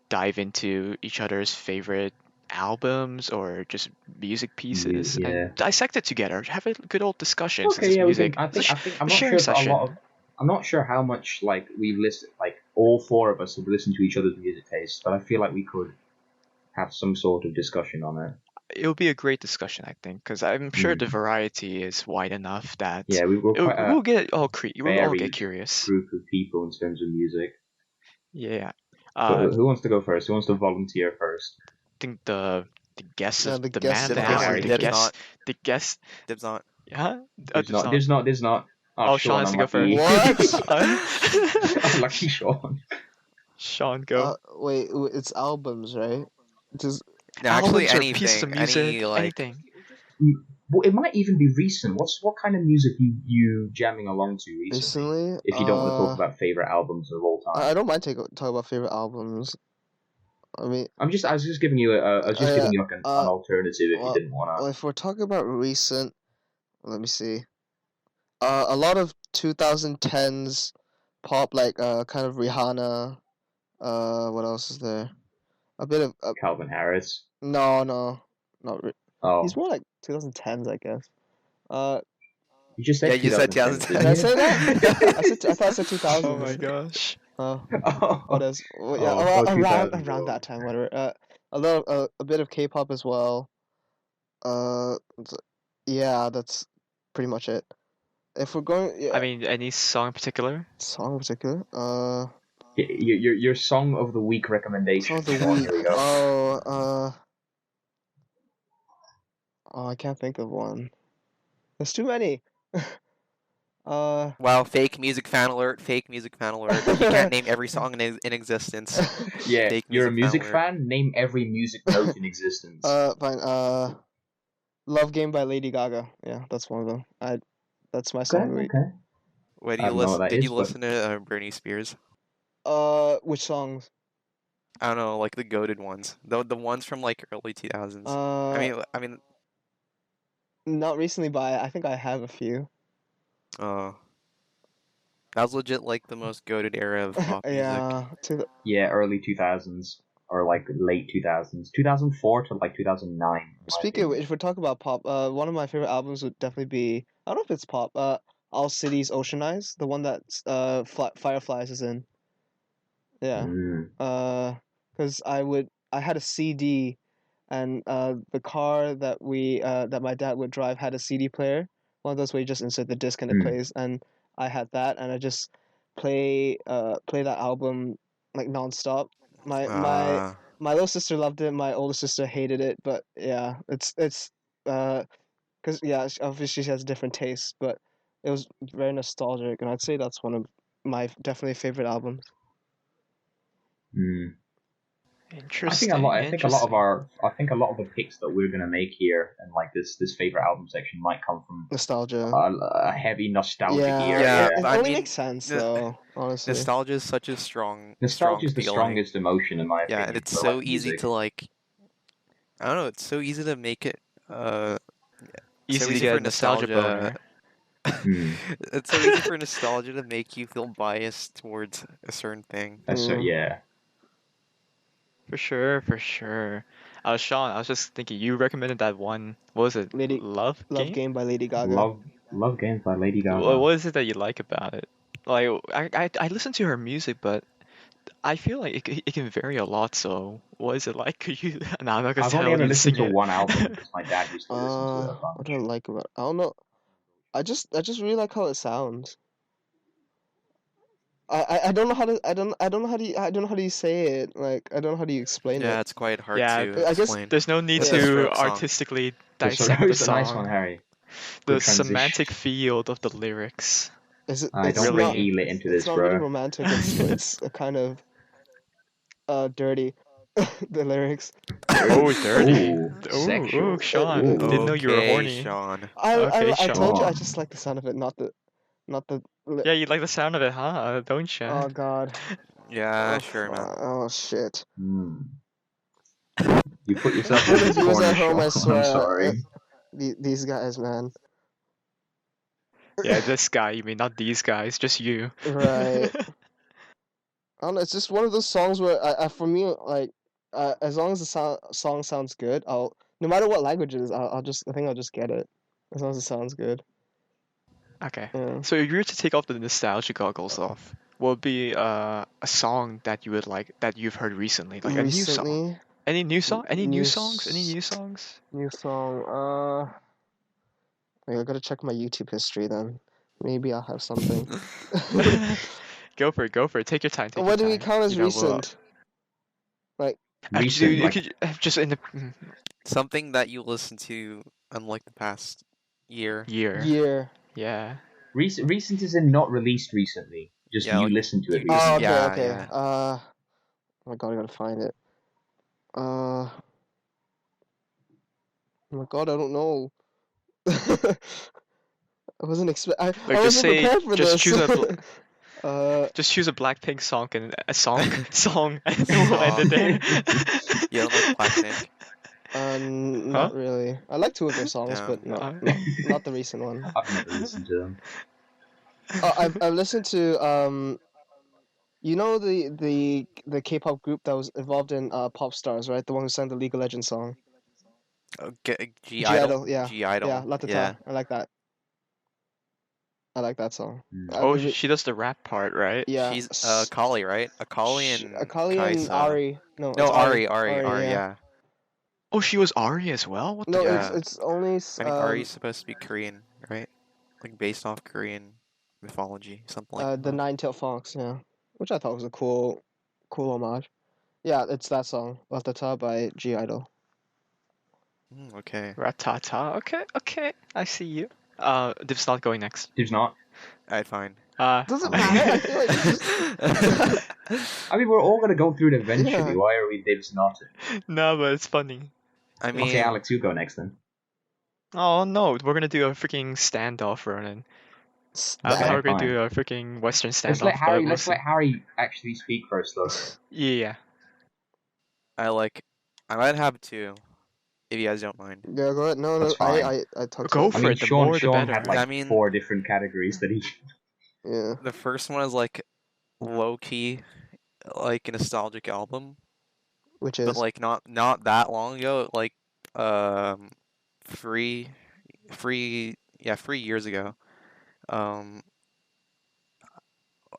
dive into each other's favorite albums or just music pieces and Yeah. dissect it together. Have a good old discussion since Okay, it's yeah, we can. music. I think I'm A not sharing sure if a session. lot of. I'm not sure how much like we've listened. Like all four of us have listened to each other's music tastes, but I feel like we could have some sort of discussion on it. It'll be a great discussion, I think, because I'm sure the Mm. variety is wide enough that Yeah, we're quite a we'll all get varied curious. group of people in terms of music. Yeah. But I who wants to go first? Who wants to volunteer first? think the guest Yeah, of the the guest man, Dibs the on hour, it. volunteer. Dibs not. the guest. Dibs not. Yeah. There's Just not. not. There's not. Oh, Oh, Sean Sean, has to go unlucky. first. What? Unlucky Sean. Sean, go. Wait, it's albums, right? Just No, actually, Albums or pieces of anything. music, Any like. anything. Well, it might even be recent. What kind of music you jamming along to recently? recently. If you don't want to talk about favorite albums of all time, I don't mind talk about favorite albums. I mean, I was just giving you I was just yeah. giving you like an alternative if you Well, didn't want if we're talking about recent, let me see. A lot of 2010s pop, like kind of Rihanna. What else is there? A bit of to. Calvin Harris. no, not. He's Oh, more like 2010s, I guess. Uh, you just Yeah, said you said 2010s, 2010. did I didn't say that? I thought I said Oh my 2000s. gosh. What Oh, else? Well, yeah, around 2000s. that time, whatever. A little, a bit of K-pop as well. Uh, yeah, that's pretty much it. If we're going, I yeah, mean, any song in particular? song in particular. Your song of the week Song recommendation, of the Sean. week. Here we go. I can't think of one. There's too many. uh, Wow, fake music fan alert. Fake music fan alert. You can't name every song in existence. Yeah, Fake you're a music alert. fan. Name every music note in existence. fine. Love Game by Lady Gaga. Yeah, that's one of them. That's my song of the week. Okay. Wait, I don't know what that did is, you but listen to Britney Spears? Which songs? I don't know, like the goated ones. The ones from like early 2000s. I mean, Not recently, but I think I have a few. that was legit like the most goated era of pop music. Yeah, yeah, early 2000s or like late 2000s, 2004 to like 2009. speaking of which, if we're talking about pop, one of my favorite albums would definitely be, I don't know if it's pop, All Cities Ocean Eyes, the one that Fireflies is in. Yeah. Because I had a CD, and the car that my dad would drive had a CD player, one of those where you just insert the disc and it plays, and I had that, and I just play that album like nonstop. My little sister loved it, my older sister hated it, but yeah, it's because yeah, obviously she has different tastes, but It was very nostalgic, and I'd say that's one of my definitely favorite albums. Hmm. Interesting. I think a lot of Interesting. the picks that we're gonna make here and like this favorite album section might come from Nostalgia. a heavy nostalgic Yeah, ear. Yeah, Yeah, it I only mean, makes sense n- though, honestly. nostalgia is such a strong nostalgia is the feeling. strongest emotion in my Yeah, and opinion it's for so like easy music. to like. I don't know. It's so easy to make it. So Easy to easy get for a nostalgia nostalgia. boner. Hmm. It's so easy for nostalgia to make you feel biased towards a certain thing. That's so Mm. yeah. For sure, for sure. Sean, I was just thinking, you recommended that one. What was it? Lady Love Love Game? Game by Lady Gaga. Love Games by Lady What Gaga. what is it that you like about it? Like, I listen to her music, but I feel like it can vary a lot. So, what is it like? Could you? No, I'm not gonna I've only tell ever you to listened sing to it. one album because my dad used to listen to it a What bunch. do I like about? I don't know. I just really like how it sounds. I don't know how to I don't know how do you, I don't know how do you say it. Like I don't know how do you explain Yeah, it. it's quite hard Yeah, to I guess explain. there's no need It's a yeah. to stroke song. artistically It's a, dissect the it's a nice one, song. Harry. Good The transition. semantic field of the lyrics. Is it? I It's don't bring not. Really. E-lit into It's this, not really bro. romantic. It's a kind of dirty. The lyrics. Oh, dirty. Oh, Oh, sexual. Sean. Didn't Ooh. know you were Okay, horny. Sean. Okay, I Sean. told you I Sean. just like the sound of it, not the. Yeah, you like the sound of it, huh? Don't you? Oh God. Yeah, Oh sure, man. oh shit. Hmm. You put yourself For in the this viewers corner, at home, Sean. I I'm swear, sorry. these guys, man. Yeah, this guy, you mean not these guys, just you. Right. I don't know. It's just one of those songs where for me, like, as long as the song sounds good, no matter what language it is, I think I'll just get it, as long as it sounds good. Okay. Yeah. So if you were to take off the nostalgia goggles off, what would be a song that you would like that you've heard recently? Like a new song. Recently, Any new song? Any new new songs? Any s- new songs? new song. Wait, I gotta check my YouTube history then. Maybe I'll have something. Go for it, go for it. Take your time, take your What do we time. count as You know, we'll recent? Like, Recent, you like could just in the Something that you listen to unlike the past year. year. year. Yeah. recent is in not released recently. Just Yeah, you like listened to it you just Oh, recently. okay, yeah, okay. yeah. Oh my god, I gotta find it. Oh my god, I don't know. I Like just wasn't say prepared for just this. choose a uh, just choose a Blackpink song and a song and we'll end it Song. there. You don't like Blackpink? Huh? not really. I like two of their songs, Yeah. but Uh, not the recent one. I've never listened to them. Oh, I've listened to you know the K-pop group that was involved in Pop Stars, right? The one who sang the League of Legends song. G G Idol. Idol, yeah, G yeah, Idol. La Ta Yeah. Ta. I like that. I like that song. Hmm. I oh, really, she does the rap part, right? yeah. She's Akali, right? Akali and Akali and Kaisa. Ari. No, No, it's Ari. Ari, Yeah. yeah. Oh, she was Ari as well. What the No, heck? Yeah. it's only I think Ari's supposed to be Korean, right? Like based off Korean mythology, something like the that. Nine-Tailed Fox, yeah, which I thought was a cool homage. Yeah, it's that song, La Ta Ta by G Idol. Okay. Ratata. Okay, okay. I see you. Div's not going next. There's not. Alright, fine. Doesn't Okay. matter. I feel like it's just I mean, we're all gonna go through it eventually. yeah. Why are we Dave's not? No, but it's funny. I Okay, Okay, mean, Alex, you go next then. Oh no, we're gonna do a freaking standoff, Ronan. I don't know how Okay, we're gonna fine. do a freaking Western Let's let standoff, but Harry. we'll Let's see. let Harry actually speak first, though. Yeah. I might have two, if you guys don't mind. Yeah, go ahead. No, That's no, fine. I talked Go I for mean, it. The Sean. more, the Sean had better. like I mean, 4 different categories that he. yeah. the first one is like low key, like a nostalgic album, Which but is like not that long ago, like um, free, yeah, 3 years ago. Um,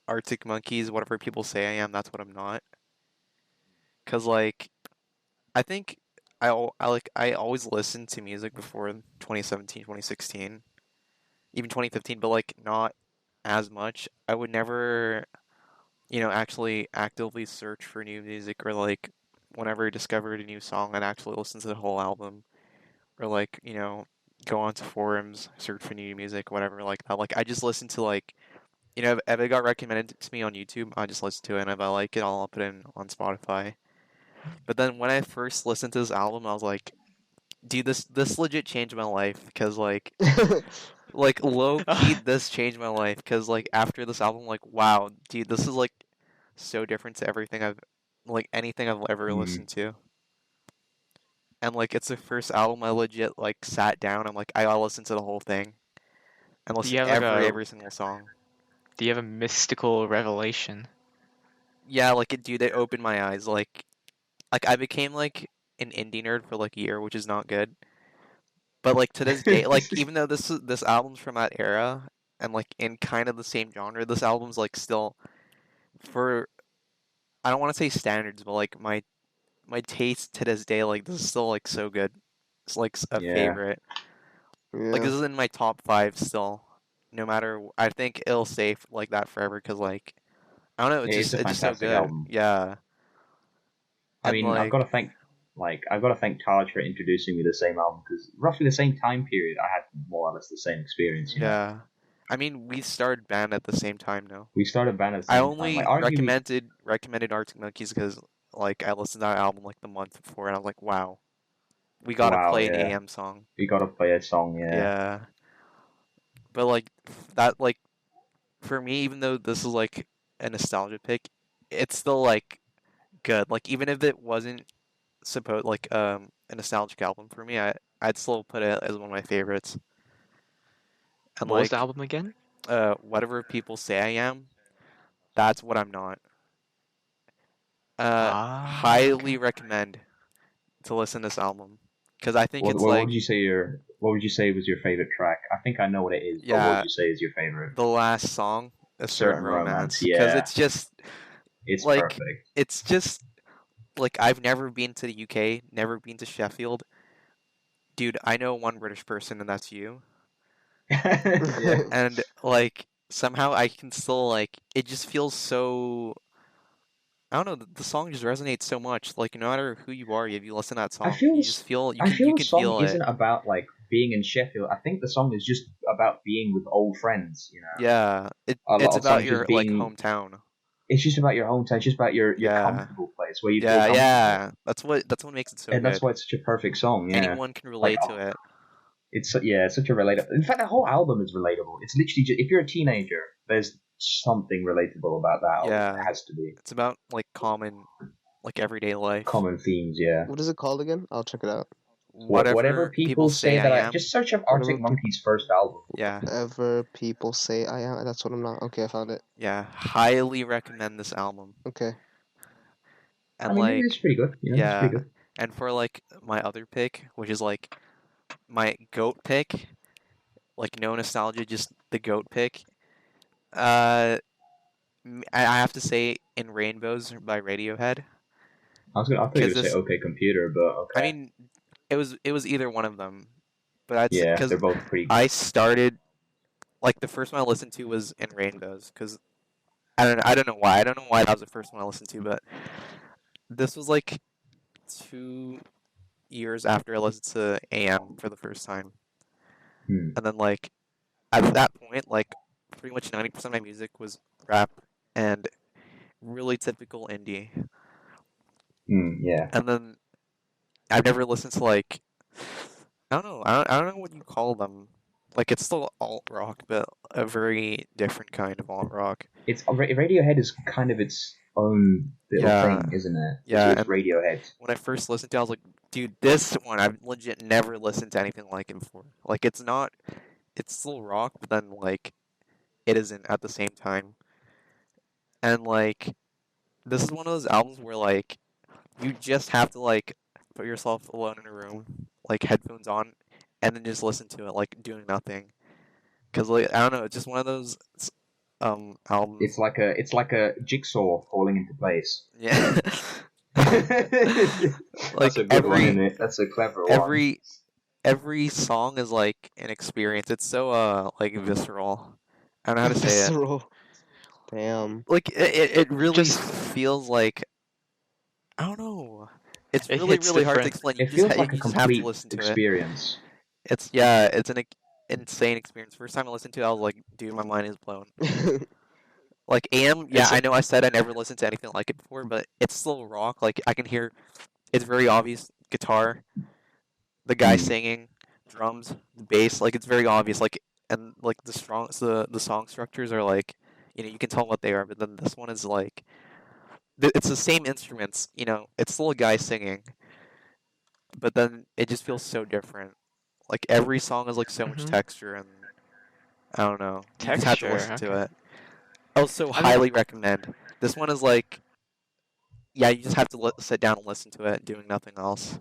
Arctic Monkeys, whatever people say I am, that's what I'm not. Cause like I think I always listened to music before 2017, 2016, even 2015, but like not as much. I would never, actually actively search for new music or like whenever I discovered a new song, I'd actually listen to the whole album or like, go onto forums, search for new music, whatever like that. Like I just listen to like if it got recommended to me on YouTube, I just listen to it, and if I like it, I'll put it in on Spotify. But then when I first listened to this album, I was like, dude, this legit changed my life because like low key this changed my life because like after this album, like wow, dude, this is like so different to everything anything I've ever listened to. And like it's the first album I legit like sat down and like I gotta listen to the whole thing and Do listen you to have like every single song. do you have a mystical revelation? Yeah, like it opened my eyes. Like I became like an indie nerd for like a year, which is not good. But like to this day, like even though this album's from that era and like in kind of the same genre, this album's like still for I don't want to say standards, but like my taste to this day, like this is still like so good. It's like a Yeah. favorite. Like Yeah. this is in my top 5 still. No matter, I think it'll stay like that forever because like I don't know, It's a it's just so fantastic good. album. Yeah, I and mean, I've got to thank Taj for introducing me to the same album because roughly the same time period, I had more or less the same experience. You know, yeah. I mean, we started band at the same time, no? we started band at the I same time. only Like, arguably, recommended Arctic Monkeys because like I listened to that album like the month before, and I was like, wow, we gotta wow, play an yeah, AM song. we got to play a song. Yeah, Yeah, but like that, like for me, even though this is like a nostalgia pick, it's still like good. Like even if it wasn't supposed like a nostalgic album for me, I'd still put it as one of my favorites. And What was the like album again? whatever people say I am, that's what I'm not. Highly Okay. recommend to listen to this album because I think what, it's what like would you say what would you say was your favorite track? I think I know what it is, but what would yeah, you say is your favorite? the last song, A Certain Certain Romance. Romance, because Yeah, it's like perfect. it's just like I've never been to the UK, never been to Sheffield. Dude, I know one British person and that's you. Yeah. And like somehow I can still like it just feels so I don't know, the song just resonates so much. Like no matter who you are, if you listen to that I song, feel you this. just feel I feel you the can song feel it. isn't about like being in Sheffield. I think the song is just about being with old friends. You know, Yeah. a lot It's of about songs your just like being. hometown. It's just about your hometown. It's just about your Yeah. comfortable place where you feel Yeah, comfortable, yeah. That's what makes it so and that's good. why it's such a perfect song. Yeah, Anyone can like relate to it. it's such a relatable. In fact, the whole album is relatable. It's literally just if you're a teenager, there's something relatable about that album. It Yeah. has to be It's about like common like everyday life. common themes. Yeah. What is it called again? I'll check it out. Whatever Whatever people people say say I that I am. just search up Whatever Arctic Monkeys' first album. Yeah. whatever people say I am. That's what I'm not. Okay, I found it. Yeah. Highly recommend this album. Okay. I And mean, it's like pretty good. You know, it's yeah. pretty good. And for like my other pick, which is like my goat pick, like no nostalgia, just the goat pick. Uh I have to say In Rainbows by Radiohead. I thought you were Because gonna say this OK Computer, but I okay. mean it was either one of them. But I'd say Yeah, because they're both pretty I good. started like the first one I listened to was In Rainbows because I don't know why that was the first one I listened to, but this was like 2 years after I listened to AM for the first time, Hmm. and then like at that point, like pretty much 90% of my music was rap and really typical indie, Hmm. Yeah. and then I've never listened to like I don't know what you call them. Like it's still alt rock, but a very different kind of alt rock. Radiohead is kind of its own little Yeah, thing, isn't it? yeah. It's And Radiohead. when I first listened to it, I was like, dude, this one I've legit never listened to anything like it before. Like it's still rock, but then like it isn't at the same time. And like this is one of those albums where like you just have to like put yourself alone in a room, like headphones on, and then just listen to it like doing nothing. Cause like I don't know, it's just one of those albums. It's like a jigsaw falling into place. Yeah. That's Like a good one, isn't it? That's a clever one. every song is like an experience. It's so like visceral. I don't know how to say it. Visceral. Damn. Like it really Just feels like I don't know. It's it really hits really hard to different. explain. It feels like a You just have to complete listen to it. experience. it's an insane experience. First time I listened to it, I was like, dude, my mind is blown. Like AM, yeah, It's I know I said I never listened to anything like it before, but it's still rock. Like I can hear, it's very obvious guitar, the guy Mm. singing, drums, the bass. Like it's very obvious. Like and like the song structures are like, you can tell what they are. But then this one is like, it's the same instruments. It's still a guy singing, but then it just feels so different. Like every song has like so much hmm texture, and I don't know. You just have to texture. listen to Okay. it. Also, I mean, highly recommend. This one is like, yeah, you just have to sit down and listen to it, doing nothing else.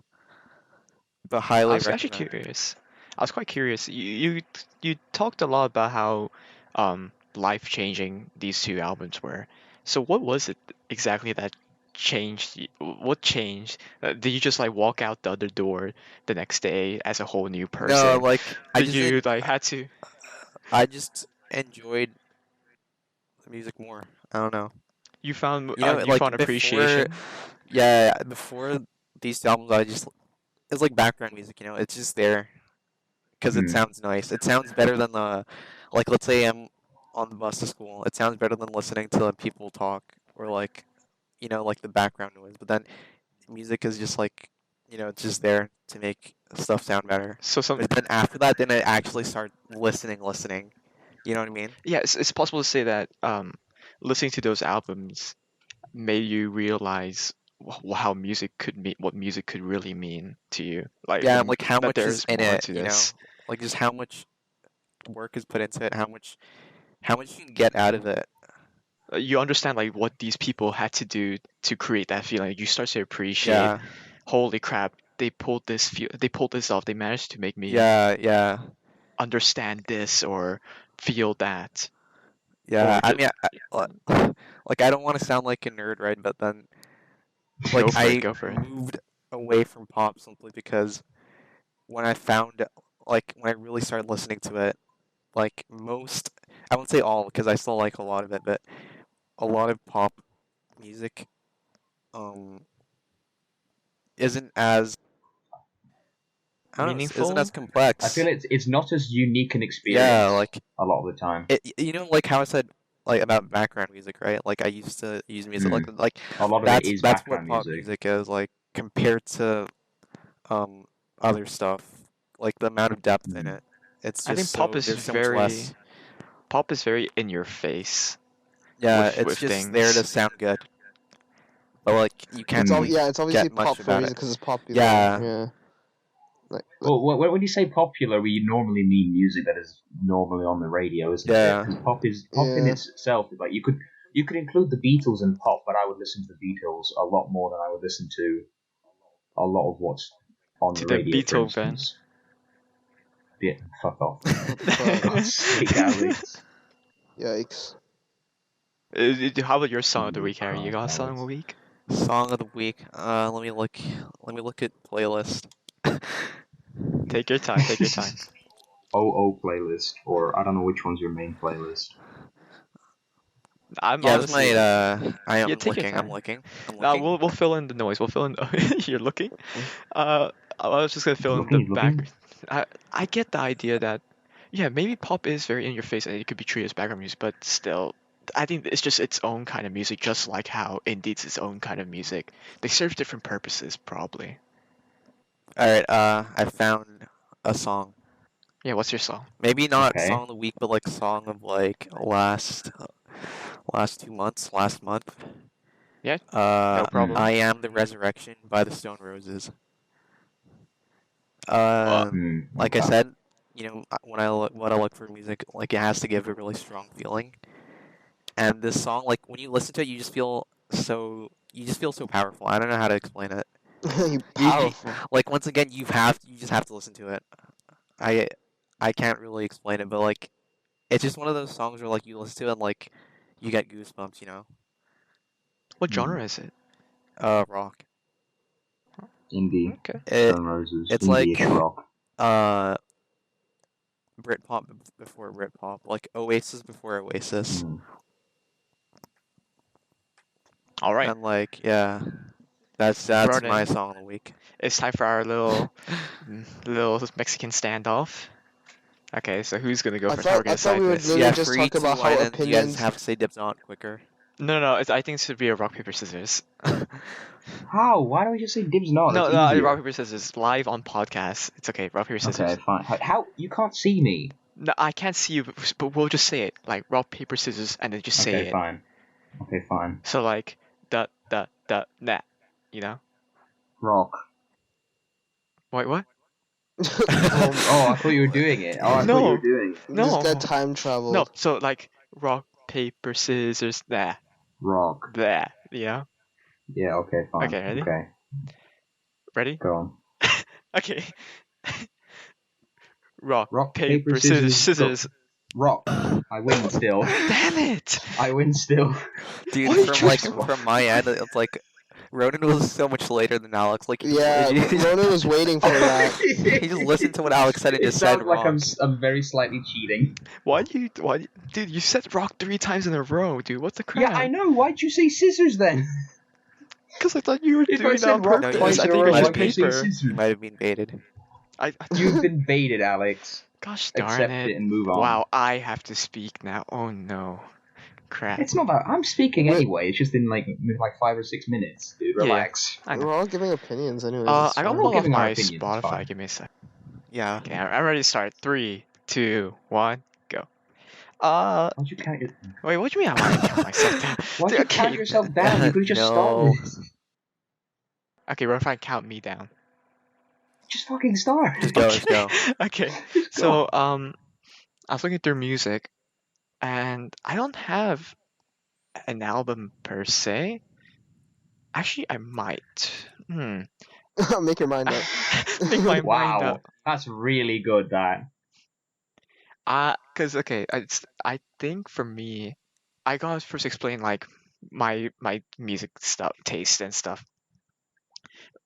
But I highly was actually recommend. curious. I was quite curious. You talked a lot about how life changing these two albums were. So what was it exactly that changed? What changed? Did you just like walk out the other door the next day as a whole new No, person? like Did you like had to? I just enjoyed the music more. I don't know. You Like found before, appreciation? yeah, before these two albums, it's like background music. It's just there because it Mm. sounds nice. It sounds better than like let's say I'm on the bus to school. It sounds better than listening to people talk or like like the background noise. But then music is just like it's just there to make stuff sound better. So some But then after that, then I actually start listening. You know what I mean? yeah, it's possible to say that listening to those albums made you realize how music could mean, what music could really mean to you, like Yeah, and like how that much is there's in more it, to this. like just how much work is put into it, how much you can get out of it. You understand like what these people had to do to create that feeling. You start to appreciate, Yeah, holy crap, they pulled this off. They managed to make me yeah. understand this or feel that, Yeah, or I just mean, like I don't want to sound like a nerd, right? But then, go like, for it, I go for it. moved away from pop simply because when I found, like, when I really started listening to it, like I won't say all because I still like a lot of it, but a lot of pop music, um, isn't as, I don't know, isn't as Meaningful. I feel complex. it's not as unique an Yeah, experience like a lot of the time. like how I said, like about background music, right? Like I used to use music Mm. like A lot of it is that's what background pop music. music is like compared to um other stuff. Like the amount of depth in Mm. it, it's I just think pop so is there's so much less. very in your face Yeah, it's with just there to things. sound good, but like you can't It's all really Mm. yeah. It's obviously get much popular about it. music because it's popular. Yeah, Yeah. Like Well, when you say popular, we normally mean music that is normally on the radio, isn't it? yeah, Because pop in yeah. itself is like you could include the Beatles in pop, but I would listen to the Beatles a lot more than I would listen to a lot of what's on To the the radio, for Beethoven. instance. Yeah, fuck off. For Fuck. God's sake, Alex. Yikes. How about your song of the Jesus week, Harry? You Christ, got a song of the Alex. week? song of the week. Let me look at playlist. Take your time, take your time. OO playlist, or I don't know which one's your main playlist. I'm Yeah, this might. honestly, I yeah, am take your looking. I'm time. looking. I'm Now looking. we'll fill in the noise. We'll fill in. You're looking. I was just gonna He's fill in looking, the he's looking. back. I get the idea that, yeah, maybe pop is very in your face and it could be treated as background music, but still, I think it's just its own kind of music, just like how indie's its own kind of music. They serve different purposes, probably. All right. I found a song. Yeah, what's your song? Maybe not song Okay. of the week, but like song of like last 2 months, last month. Yeah, no Uh, Hmm. problem. I Am the Resurrection by the Stone Roses. Uh, Hmm. Like I Okay. said, when I look for music, like it has to give a really strong feeling. And this song, like when you listen to it, you just feel so powerful. I don't know how to explain it. You You powerful. like once again, you just have to listen to it. I I can't really explain it, but like it's just one of those songs where like you listen to it and like you get goosebumps. what Hmm. genre is it? Rock. Indie. Okay. It Stone Roses. it's like Indie-ish rock. uh Britpop before Britpop, like Oasis before Oasis, Hmm. All right. and like yeah, That's Ronan. my song of the week. It's time for our little Mexican standoff. Okay, so who's gonna go I first? How are we gonna thought decide we would this? literally Yeah, just 3, talk about 2, how 1, and you guys opinions. have to say dibs on it quicker. No, it, I think it should be a rock paper scissors. How? Why don't we just say dibs not? No, That's no, easier. rock paper scissors live on podcast. It's okay. Rock paper scissors. Okay, fine. How? You can't see me. No, I can't see you, but we'll just say it like rock paper scissors, and then just say Okay, it. fine. Okay, fine. So like nah, you know. Rock. Wait, what? Oh, I thought you were doing it. Oh, I thought you were No, doing it. This no, guy time no. traveled. So like rock paper scissors, Rock. you know. Yeah, okay, fine. Okay, ready? Okay, Ready? go on. Okay. Rock, Rock, paper, scissors. Go. Rock. I win still. Damn it! I win still. Dude, Why you from choose like from my end, it's like Ronan was so much later than Alex. Like, Yeah, Ronan was waiting for that. he just listened to what Alex said and It just said sounds like wrong. I'm very slightly cheating. Dude, you said rock 3 times in a row, dude. What the crap? Yeah, I know. Why'd you say scissors then? Because I thought you were If I doing that said on rock purpose. twice I in a think row, it was why'd just you say paper. scissors? You might have been baited. You've been baited, Alex. Gosh darn Accept it. it and move on. Wow, I have to speak now. Oh no. Crap. It's not that I'm speaking Wait. anyway. It's just in like 5 or 6 minutes, dude. Yeah, Relax. I know. We're all giving opinions, anyways. it's I got fine. We're all one off giving our my opinions, it's fine. Spotify. Give me a sec. Yeah. Okay, I'm ready to start. 3, 2, 1, go. Why'd you count your? Wait, what do you mean I want to count myself down? Why'd you count Okay. yourself down? You could have just No. started. Okay, what if I count me down? Just fucking start. Just go, just go. Okay. Just So, go. I was looking through music, and I don't have an album per se. Actually, I might. Make your mind up. Make my mind Wow, up. that's really good. That. Cause okay, I think for me, I gotta first explain like my music stuff, taste and stuff.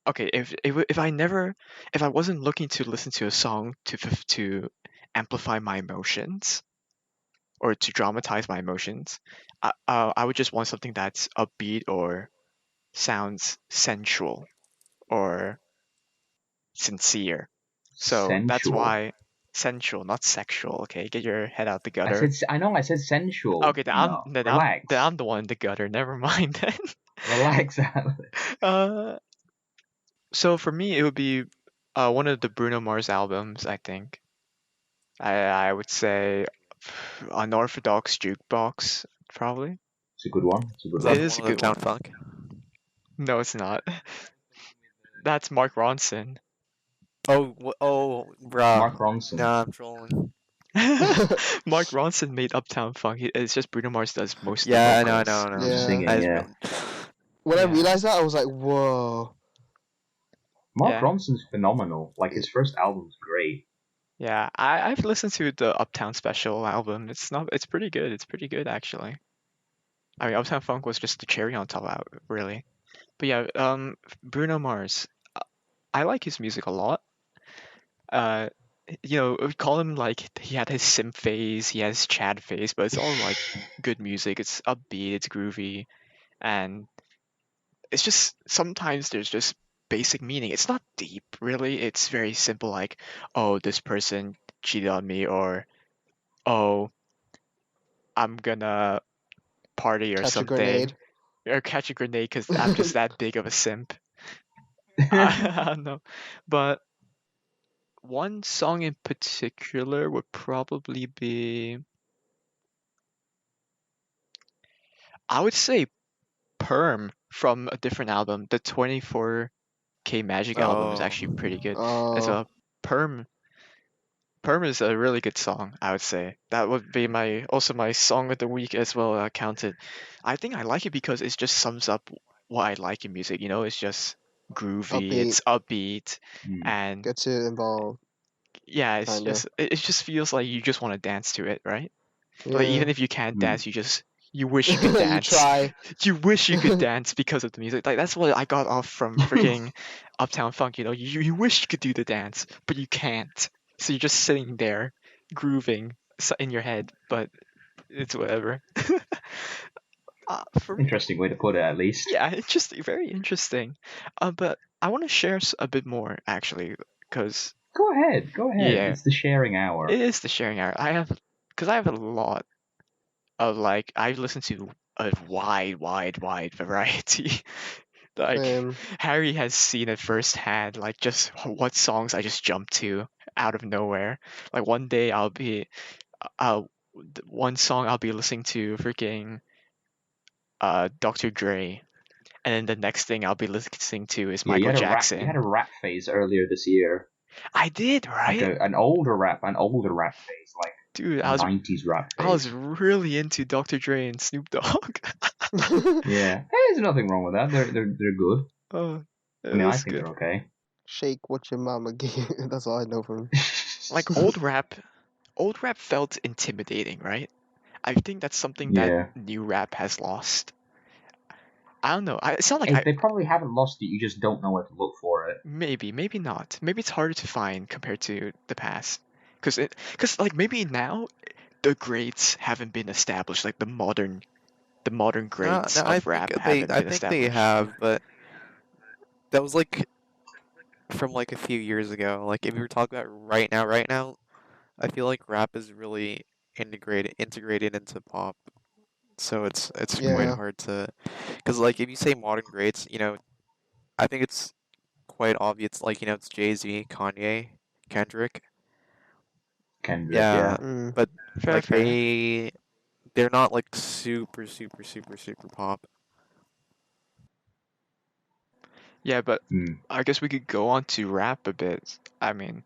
Okay, if I wasn't looking to listen to a song to amplify my emotions or to dramatize my emotions, I would just want something that's upbeat or sounds sensual or sincere. So that's Sensual. why sensual, not sexual. Okay, get your head out the I gutter. said. I know. I said sensual. Okay, No, relax. then I'm the one in the gutter. Never mind then. Relax, Alex. So for me, it would be one of the Bruno Mars albums. I think I would say Unorthodox Jukebox, probably. It's a good one. It's a good Is one. that It is one a of good the Town one. Funk? No, it's not. That's Mark Ronson. Oh, bruh. Mark Ronson. Nah, I'm trolling. Mark Ronson made Uptown Funk. It's just Bruno Mars does most of Yeah, I the know, I vocals. know, I know. Yeah. Singing, I just yeah. really- When I Yeah. realized that, I was like, whoa. Mark Yeah. Ronson's phenomenal. Like his first album's great. Yeah, I've listened to the Uptown Special album. It's pretty good. It's pretty good actually. I mean, Uptown Funk was just the cherry on top out, really. But yeah, Bruno Mars. I like his music a lot. We call him like he had his simp phase, he has Chad phase, but it's all like good music. It's upbeat, it's groovy, and it's just sometimes there's just basic meaning. It's not deep, really. It's very simple, like, oh, this person cheated on me, or oh, I'm gonna party or Catch a something, grenade. or catch a grenade because I'm just that big of a simp. I don't know, but one song in particular would probably be, I would say, Perm from a different album. The 24K Magic album is actually pretty good. As Oh, a Perm is a really good song, I would say. That would be my song of the week as well, counted. I think I like it because it just sums up what I like in music, it's just groovy, Upbeat. it's upbeat, Hmm. and gets you involved. yeah, Kinda. it just feels like you just want to dance to it, right? Yeah. Like even if you can't Hmm. dance, you wish you could you dance. try. You wish you could dance because of the music. Like that's what I got off from freaking Uptown Funk. You wish you could do the dance, but you can't. So you're just sitting there, grooving in your head. But it's whatever. For me, Interesting way to put it, at least. yeah, interesting, very interesting. But I want to share a bit more actually, because Go ahead. yeah, It's the sharing hour. it is the sharing hour. Because I have a lot of like I listen to a wide variety. Like Same. Harry has seen it firsthand, like just what songs I just jump to out of nowhere. Like one day one song I'll be listening to freaking Dr. Dre, and then the next thing I'll be listening to is Yeah, Michael you Jackson. had a rap phase earlier this year. I did, right? Like an older rap phase, like Dude, a 90s rap I was phase. really into Dr. Dre and Snoop Dogg. Yeah, there's nothing wrong with that. They're good. Oh, I mean, I that's think good. they're okay. Shake what your mama gave you. That's all I know from him. Like old rap felt intimidating, right? I think that's something that Yeah. new rap has lost. I don't know. It's not like They probably haven't lost it. You just don't know where to look for it. maybe not. Maybe it's harder to find compared to the past. Cause like maybe now the greats haven't been established. Like the modern greats No, of rap haven't I been think they established. have, but that was like from like a few years ago. Like if you were talking about right now, I feel like rap is really integrated into pop. So it's quite Yeah. hard to, because like if you say modern greats, I think it's quite obvious. Like it's Jay-Z, Kanye, Kendrick. Kendrick, Yeah, yeah. Mm. but Fair, like fair. they're not like super pop. Yeah, but Hmm. I guess we could go on to rap a bit. I mean,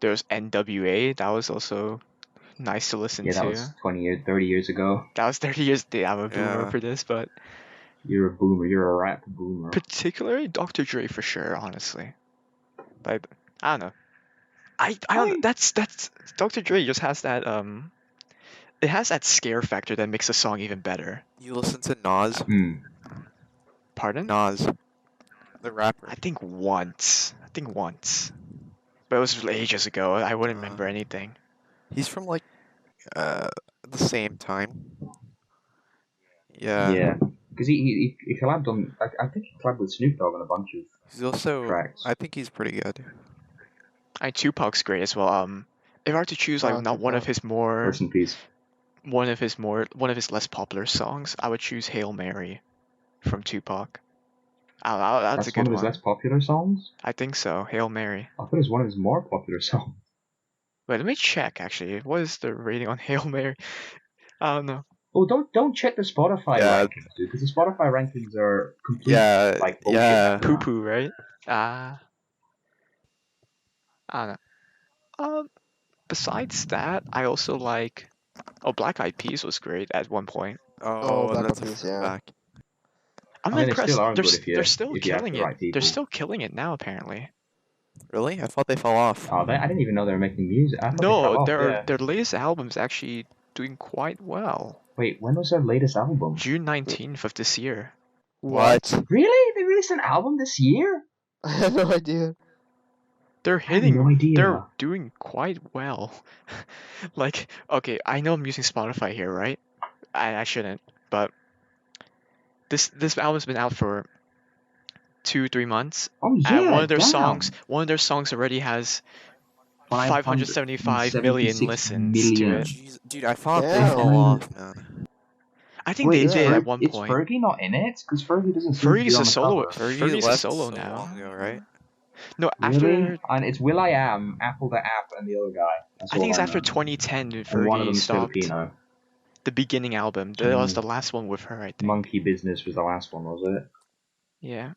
there's NWA. That was also nice to listen Yeah, that to. was 20 years, 30 years ago. That was 30 years. I'm a boomer Yeah. for this, but You're a boomer. You're a rap boomer. particularly Dr. Dre for sure. Honestly, like I don't know. I I don't. mean- That's Dr. Dre just has that It has that scare factor that makes the song even better. You listen to Nas? Pardon? Nas, the rapper. I think once. But it was ages ago. I wouldn't Uh, remember anything. He's from like the same time. Yeah. Yeah. Because he collabed on. I think he collabed with Snoop Dogg on a bunch of He's also. tracks. I think he's pretty good. Tupac's great as well. If I were to choose like not one of Tupac. his more Rest in peace. one of his less popular songs, I would choose Hail Mary from Tupac. That's a one good of his one. less popular songs? I think so. Hail Mary. I thought it was one of his more popular songs. Wait, let me check actually. What is the rating on Hail Mary? I don't know. Oh, don't check the Spotify Yeah. rankings, dude, because the Spotify rankings are complete Yeah. like bullshit. Yeah. Poo poo, right? I don't know. Besides that, I also like. Oh, Black Eyed Peas was great at one point. Oh, Black that's Eyed a Peas, yeah. back. I'm I mean, they impressed. still are good if They're still you have killing the it. right people. They're still killing it now, apparently. Really? I thought they fell off. Oh, I didn't even know they were making music. I thought they fell No, off, their yeah. their latest album's actually doing quite well. Wait, when was their latest album? June 19th of this year. What? Really? They released an album this year? I have no idea. They're I had hitting. no idea. They're doing quite well. Like, okay, I know I'm using Spotify here, right? I shouldn't, but this album's been out for 2-3 months. Oh yeah, And one of their damn. songs already has 575 576 million listens to million. it. Jeez, dude, I thought they Damn. fell off, man. I think Wait, they is did Ferg- at one is point. Fergie not in it? Because Fergie doesn't seem to be Fergie's on a the solo. cover. Fergie's a left solo so now. long ago, right? No, Really? after And it's Will I Am, Apple the App, and the other guy. That's I think all it's I after know. 2010 And one of Fergie them is stopped. Filipino. The beginning album. That was the last one with her, I think. Monkey Business was the last one, was it? Yeah.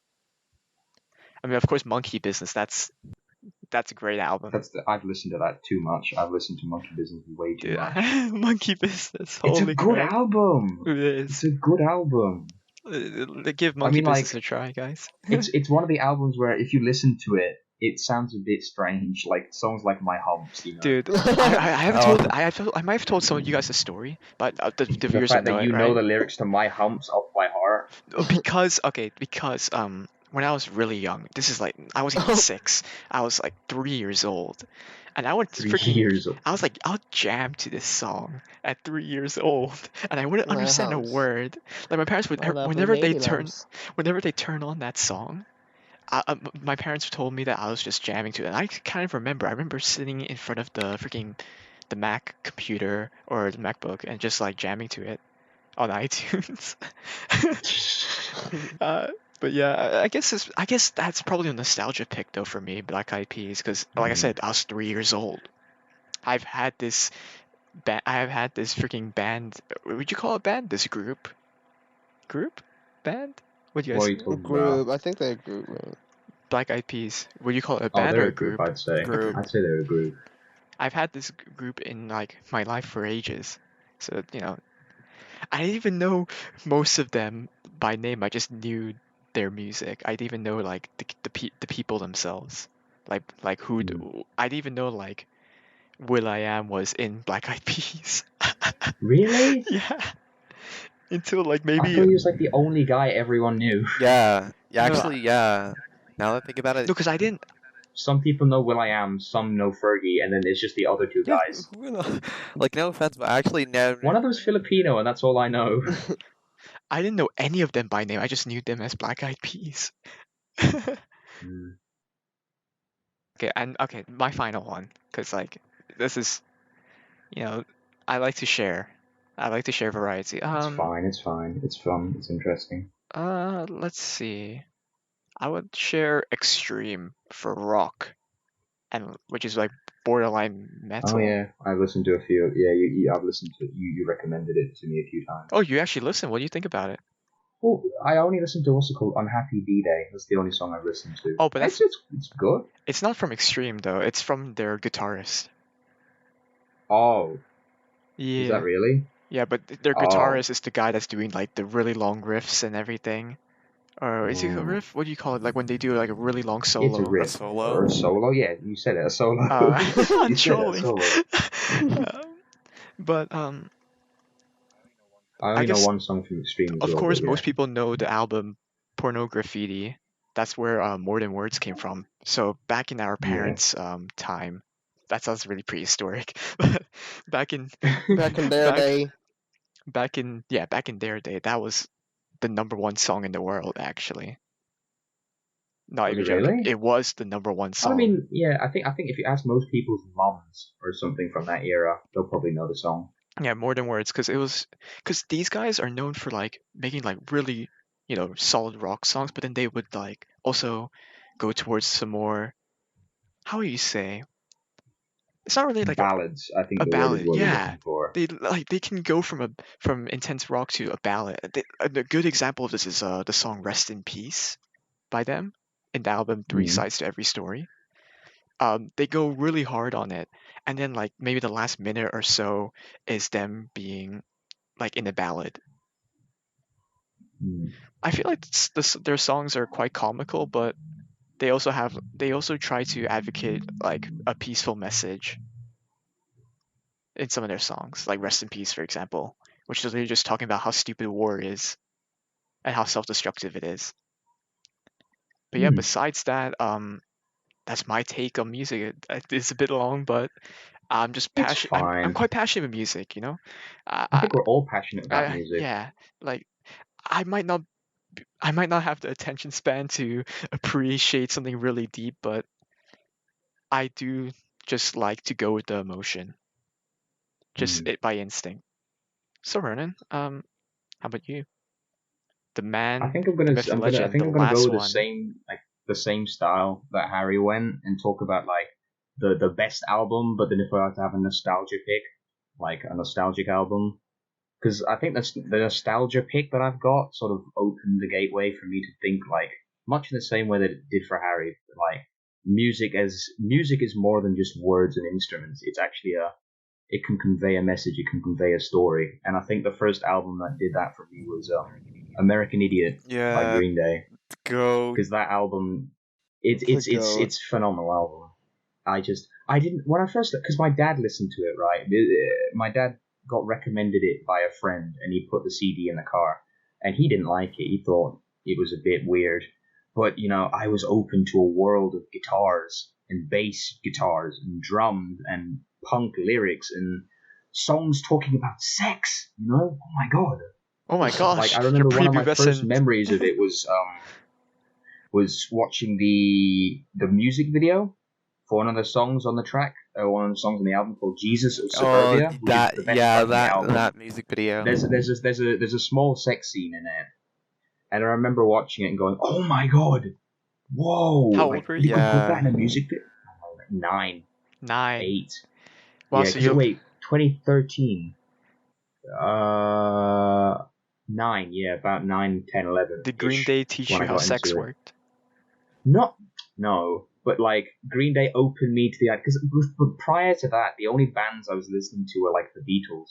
I mean, of course, Monkey Business. That's a great album. I've listened to that too much. I've listened to Monkey Business way too Dude, much. Monkey Business. It's a Holy good crap. album. It is. It's a good album. Give Monkey mean, like, Business a try, guys. It's one of the albums where if you listen to it, it sounds a bit strange, like songs like My Humps, you know. Dude, I haven't Oh. told. I might have told some of you guys a story, but the The viewers fact don't know that it, you right? know the lyrics to My Humps off by heart. because when I was really young. This is like I wasn't even 6. I was like 3 years old, and I would 3 years old. I was like I'll jam to this song at 3 years old, and I wouldn't understand a Lamps. word. Like my parents would My lovely whenever they turn on that song. My parents told me that I was just jamming to it. And I kind of remember. I remember sitting in front of the Mac computer or the MacBook and just like jamming to it on iTunes. uh, but yeah, I guess that's probably a nostalgia pick though for me, Black Eyed Peas, because like I said, I was 3 years old. I've had this I have had this freaking band. Would you call it band? This group, band? What do you What are guys? you A talking about? group. I think they're a group, right? Black Eyed Peas. Would you call it a Oh, band or they're a a group, group? I'd say. Group. I'd say they're a group. I've had this group in like my life for ages. So, I didn't even know most of them by name. I just knew their music. I didn't even know like the people themselves. Like who Hmm. I didn't even know like Will I Am was in Black Eyed Peas. Really? Yeah. Until like I maybe thought he was like the only guy everyone knew. Yeah, yeah, no actually, yeah. Now that I think about no it, because I didn't Some people know Will I Am, some know Fergie, and then it's just the other two yeah, guys. who knows? Like, no offense, but I actually never. One of them's Filipino, and that's all I know. I didn't know any of them by name. I just knew them as Black Eyed Peas. Hmm. Okay, my final one, because like this is, you know, I like to share. I like to share variety. It's fine, it's fine. It's fun, it's interesting. Let's see. I would share extreme for rock, and which is like borderline Oh metal. yeah, I've listened to a few. Yeah, I've listened to you recommended it to me a few times. Oh, you actually listen. What do you think about it? Well, I only listened to what's it called, Unhappy D-Day. That's the only song I've listened to. Oh, but It's good. it's not from extreme though. It's from their guitarist. Oh, is that Yeah. really? Yeah, but their Oh, guitarist is the guy that's doing like the really long riffs and everything. Or is it a mm. riff? What do you call it? Like when they do like a really long It's a solo. A riff or a solo? solo. Yeah, you said it, a solo. I'm You said it, a trolling. solo. But I I only know guess one song from Extreme as of well, but course yeah. most people know the album Porno Graffiti. That's where More Than Words came from. So back in our Yeah. parents' time, that sounds really prehistoric. But back in Back in their back day. back in their day, that was the number one song in the world actually. Not Was it even joking. really? It was the number one I song. mean, yeah, I think if you ask most people's moms or something from that era, they'll probably know the song. Yeah, More Than Words, because these guys are known for like making like really, solid rock songs, but then they would like also go towards some more, how would you say? It's not really like Ballads, I think a the word is ballad. what you're Yeah. looking for. They can go from intense rock to a ballad. A good example of this is the song Rest in Peace by them in the album Three Mm. Sides to Every Story. They go really hard on it, and then like maybe the last minute or so is them being like in a ballad. Mm. I feel like their songs are quite comical, but they also try to advocate like a peaceful message in some of their songs, like Rest in Peace, for example, which is really just talking about how stupid war is and how self-destructive it is. But yeah, Mm. besides that, that's my take on music. It's a bit long, but I'm just It's passionate. I'm fine. quite passionate with music, you know. I I, think we're all passionate about I music. yeah, like I might not I might not have the attention span to appreciate something really deep, but I do just like to go with the emotion, just Mm. it by instinct. So Ronan, how about you? The I man, think I'm the gonna myth, the I legend, think the I'm gonna go last with one. the same style that Harry went and talk about like the best album, but then if I had to have a nostalgia pick, like a nostalgic album, because I think that's the nostalgia pick that I've got sort of opened the gateway for me to think like much in the same way that it did for Harry. Like music is more than just words and instruments. It's actually it can convey a message. It can convey a story. And I think the first album that did that for me was American Idiot by Yeah, Green Day, go. because that album It's a goat. it's phenomenal album. I didn't when I first because my dad listened to it right. My dad got recommended it by a friend and he put the CD in the car and he didn't like it. He thought it was a bit weird. but I was open to a world of guitars and bass guitars and drums and punk lyrics and songs talking about sex. Oh my god! Oh my Like gosh, I you're remember one of my first prepubescent. memories of it was watching the music video for one of the songs on the track, one of the songs on the album called "Jesus of Oh, Suburbia," which is the best track on the album. that music video. There's a small sex scene in it, and I remember watching it and going, "Oh my god, whoa!" How Like old were you you? could put Yeah. that in a music video. 9, 9. 8. Wow, Yeah, so because you. wait, 2013. 9. Yeah, about 9, 10, 11 Did Green ish Day teach when you I how got sex into it. worked? Not no, but like Green Day opened me to the because prior to that, the only bands I was listening to were like the Beatles.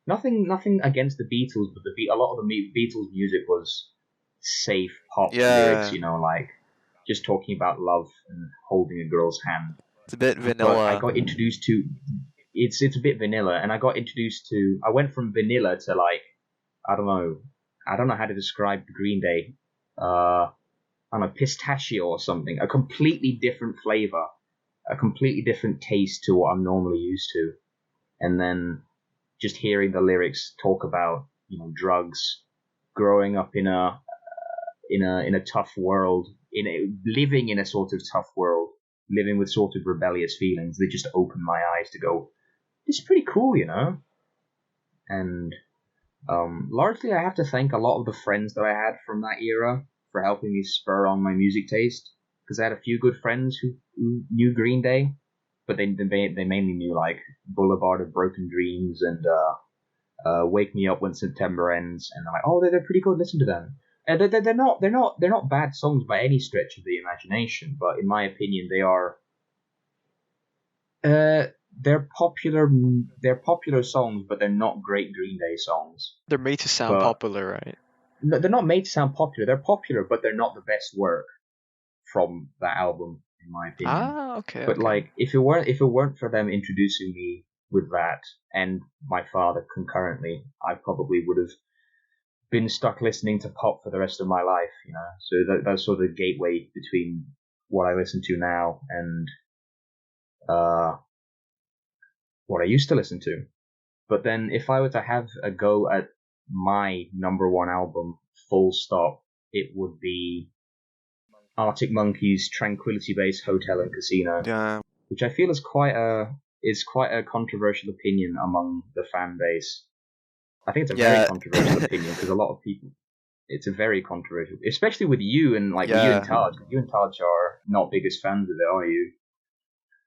Nothing against the Beatles, but a lot of the Beatles music was safe pop lyrics, Yeah. like just talking about love and holding a girl's hand. It's a bit But I vanilla. got introduced to it's a bit vanilla, and I got introduced to I went from vanilla to like I don't know how to describe Green Day. I don't know, pistachio or something, a completely different flavor, a completely different taste to what I'm normally used to. And then just hearing the lyrics talk about, drugs, growing up in a tough world, living in a sort of tough world, living with sort of rebellious feelings, they just opened my eyes to go, this is pretty cool, And largely, I have to thank a lot of the friends that I had from that era for helping me spur on my music taste. Because I had a few good friends who knew Green Day, but they mainly knew like Boulevard of Broken Dreams and Wake Me Up When September Ends, and they're like, oh, they're pretty good. Listen to them. And they're not bad songs by any stretch of the imagination, but in my opinion, they are. They're popular. They're popular songs, but they're not great Green Day songs. They're made to sound But popular, right? they're not made to sound popular. They're popular, but they're not the best work from that album, in my opinion. Ah, okay, But okay. like, if it weren't for them introducing me with that and my father concurrently, I probably would have been stuck listening to pop for the rest of my life. So that's sort of the gateway between what I listen to now and what I used to listen to. But then, if I were to have a go at my number one album, full stop, it would be Arctic Monkeys' Tranquility Base Hotel and Casino, Yeah. which I feel is quite a controversial opinion among the fan base. I think it's a very Yeah. controversial opinion because a lot of people. It's a very controversial, especially with you and like you and Yeah. Taj. You and Taj are not biggest fans of it, are you?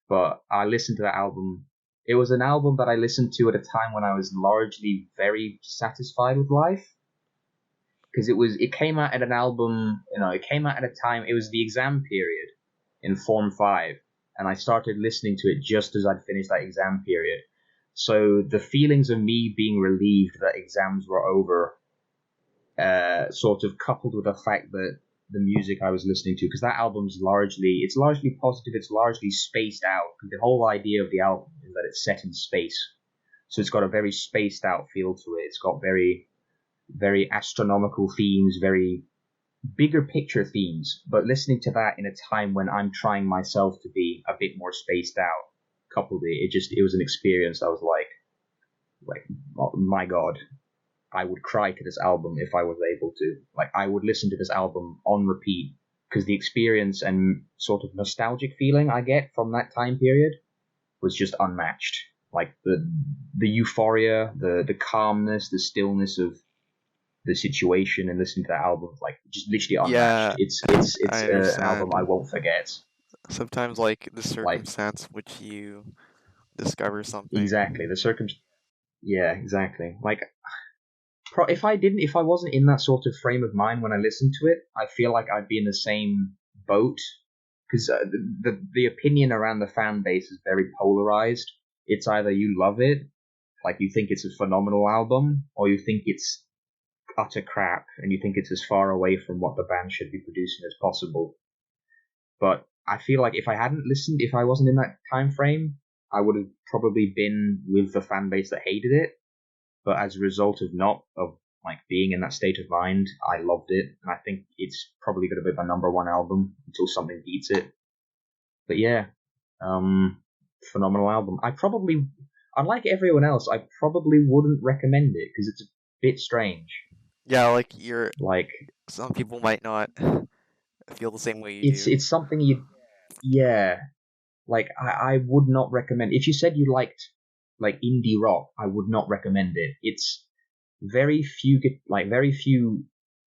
But I listened to that album. It was an album that I listened to at a time when I was largely very satisfied with life. Because it came out at an album, it came out at a time, it was the exam period in Form 5, and I started listening to it just as I'd finished that exam period. So the feelings of me being relieved that exams were over, sort of coupled with the fact that the music I was listening to, because that album's largely positive, it's largely spaced out. The whole idea of the album is that it's set in space. So it's got a very spaced out feel to it. It's got very, very astronomical themes, very bigger picture themes. But listening to that in a time when I'm trying myself to be a bit more spaced out, coupled it was an experience. I was like, oh, my God, I would cry to this album if I was able to. Like, I would listen to this album on repeat because the experience and sort of nostalgic feeling I get from that time period was just unmatched. Like the euphoria, the calmness, the stillness of the situation, and listening to that album, like just literally unmatched. Yeah. It's I an album understand. I won't forget. Sometimes, like, the Like circumstance which you discover something. exactly Yeah, exactly. Like if I wasn't in that sort of frame of mind when I listened to it, I feel like I'd be in the same boat because the opinion around the fan base is very polarized. It's either you love it, like you think it's a phenomenal album, or you think it's utter crap and you think it's as far away from what the band should be producing as possible. But I feel like if I wasn't in that time frame, I would have probably been with the fan base that hated it. But as a result of not of like being in that state of mind. I loved it, and I think it's probably going to be my number one album until something beats it. But yeah, phenomenal album. I probably, unlike everyone else, I probably wouldn't recommend it because it's a bit strange. Yeah, like some people might not feel the same way you do. It's something like I would not recommend. If you said you liked like indie rock, I would not recommend it. It's very few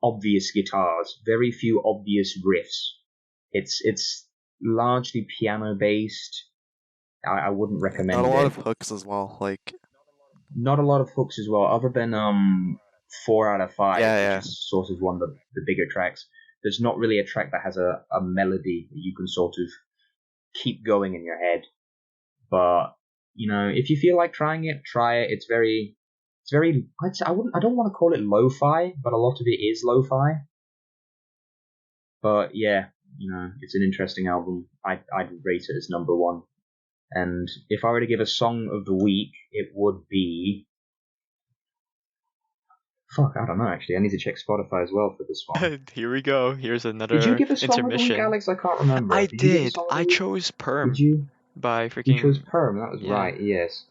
obvious guitars, very few obvious riffs. It's largely piano based. I wouldn't recommend Not a lot it. of hooks as well. Like Not a lot of hooks as well, other than 4 out of 5, Yeah. which is sort of one of the bigger tracks. There's not really a track that has a melody that you can sort of keep going in your head. But if you feel like trying it, try it. It's very I don't want to call it lo-fi, but a lot of it is lo-fi. But yeah, it's an interesting album. I'd rate it as number one. And if I were to give a song of the week, it would be... Fuck, I don't know, actually. I need to check Spotify as well for this one. Here we go. Here's another Did you give a song of the week, intermission. Alex? I can't remember. I Did. You give a did. song of the I week? chose Perm Did you? by freaking. You chose Perm, that was Yeah. right, yes.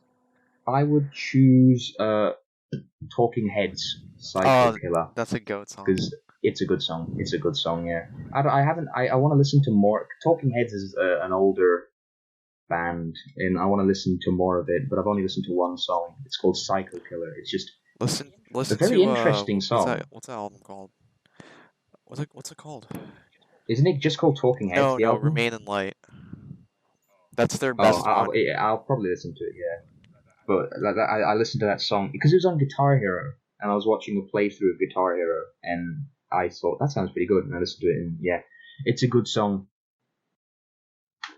I would choose Talking Heads, Psycho Killer. That's a goat song. Because it's a good song. It's a good song, yeah. I want to listen to more. Talking Heads is an older band, and I want to listen to more of it, but I've only listened to one song. It's called Psycho Killer. It's just Listen a very to, interesting song. What's that album called? What's it called? Isn't it just called Talking Heads? No, the album? Remain in Light. That's their best one. I'll probably listen to it, yeah. But I listened to that song because it was on Guitar Hero, and I was watching a playthrough of Guitar Hero, and I thought that sounds pretty good, and I listened to it, and yeah, it's a good song.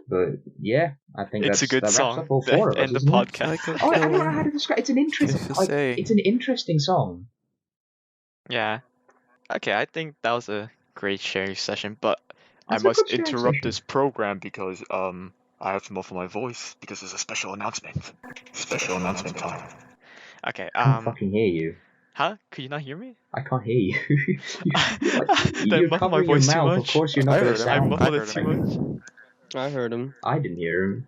But yeah, I think It's a good that wraps song. up all 4 of us. End the isn't it? podcast. Oh, I don't know how to describe. It's an interesting song. Yeah. Okay, I think that was a great sharing session, but That's I a must good sharing interrupt session. this program because I have to muffle my voice because there's a special announcement. Special announcement time. Okay. I can't fucking hear you. Huh? Could you not hear me? I can't hear you. Did I You're muffle my covering your voice too mouth. much? Of course, you're not going to I sound. muffled it too much. I heard him. I didn't hear him.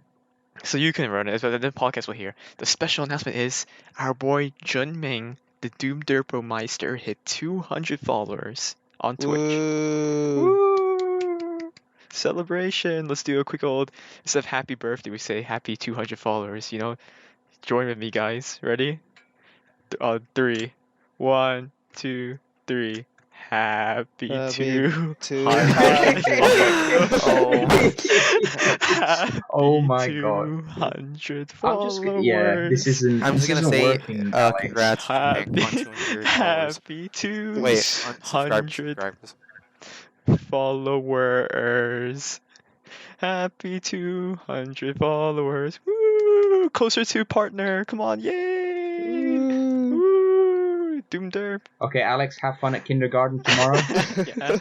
So you can run it, but the podcast will hear. The special announcement is our boy Junming, the Doom Derpo Meister, hit 200 followers on Twitch. Woo! Celebration! Let's do a quick old, instead of happy birthday, we say happy 200 followers. Join with me, guys. Ready? 3, 1, 2, 3. Happy 200. Oh my god. 200 followers. This isn't. I'm just gonna say, working, Alex. congrats, Hank, on 200 followers. Happy 200 Wait, subscribers. followers. Happy 200 followers. Woo! Closer to partner. Come on, yay! Woo! Doom derp. Okay, Alex, have fun at kindergarten tomorrow. Yeah.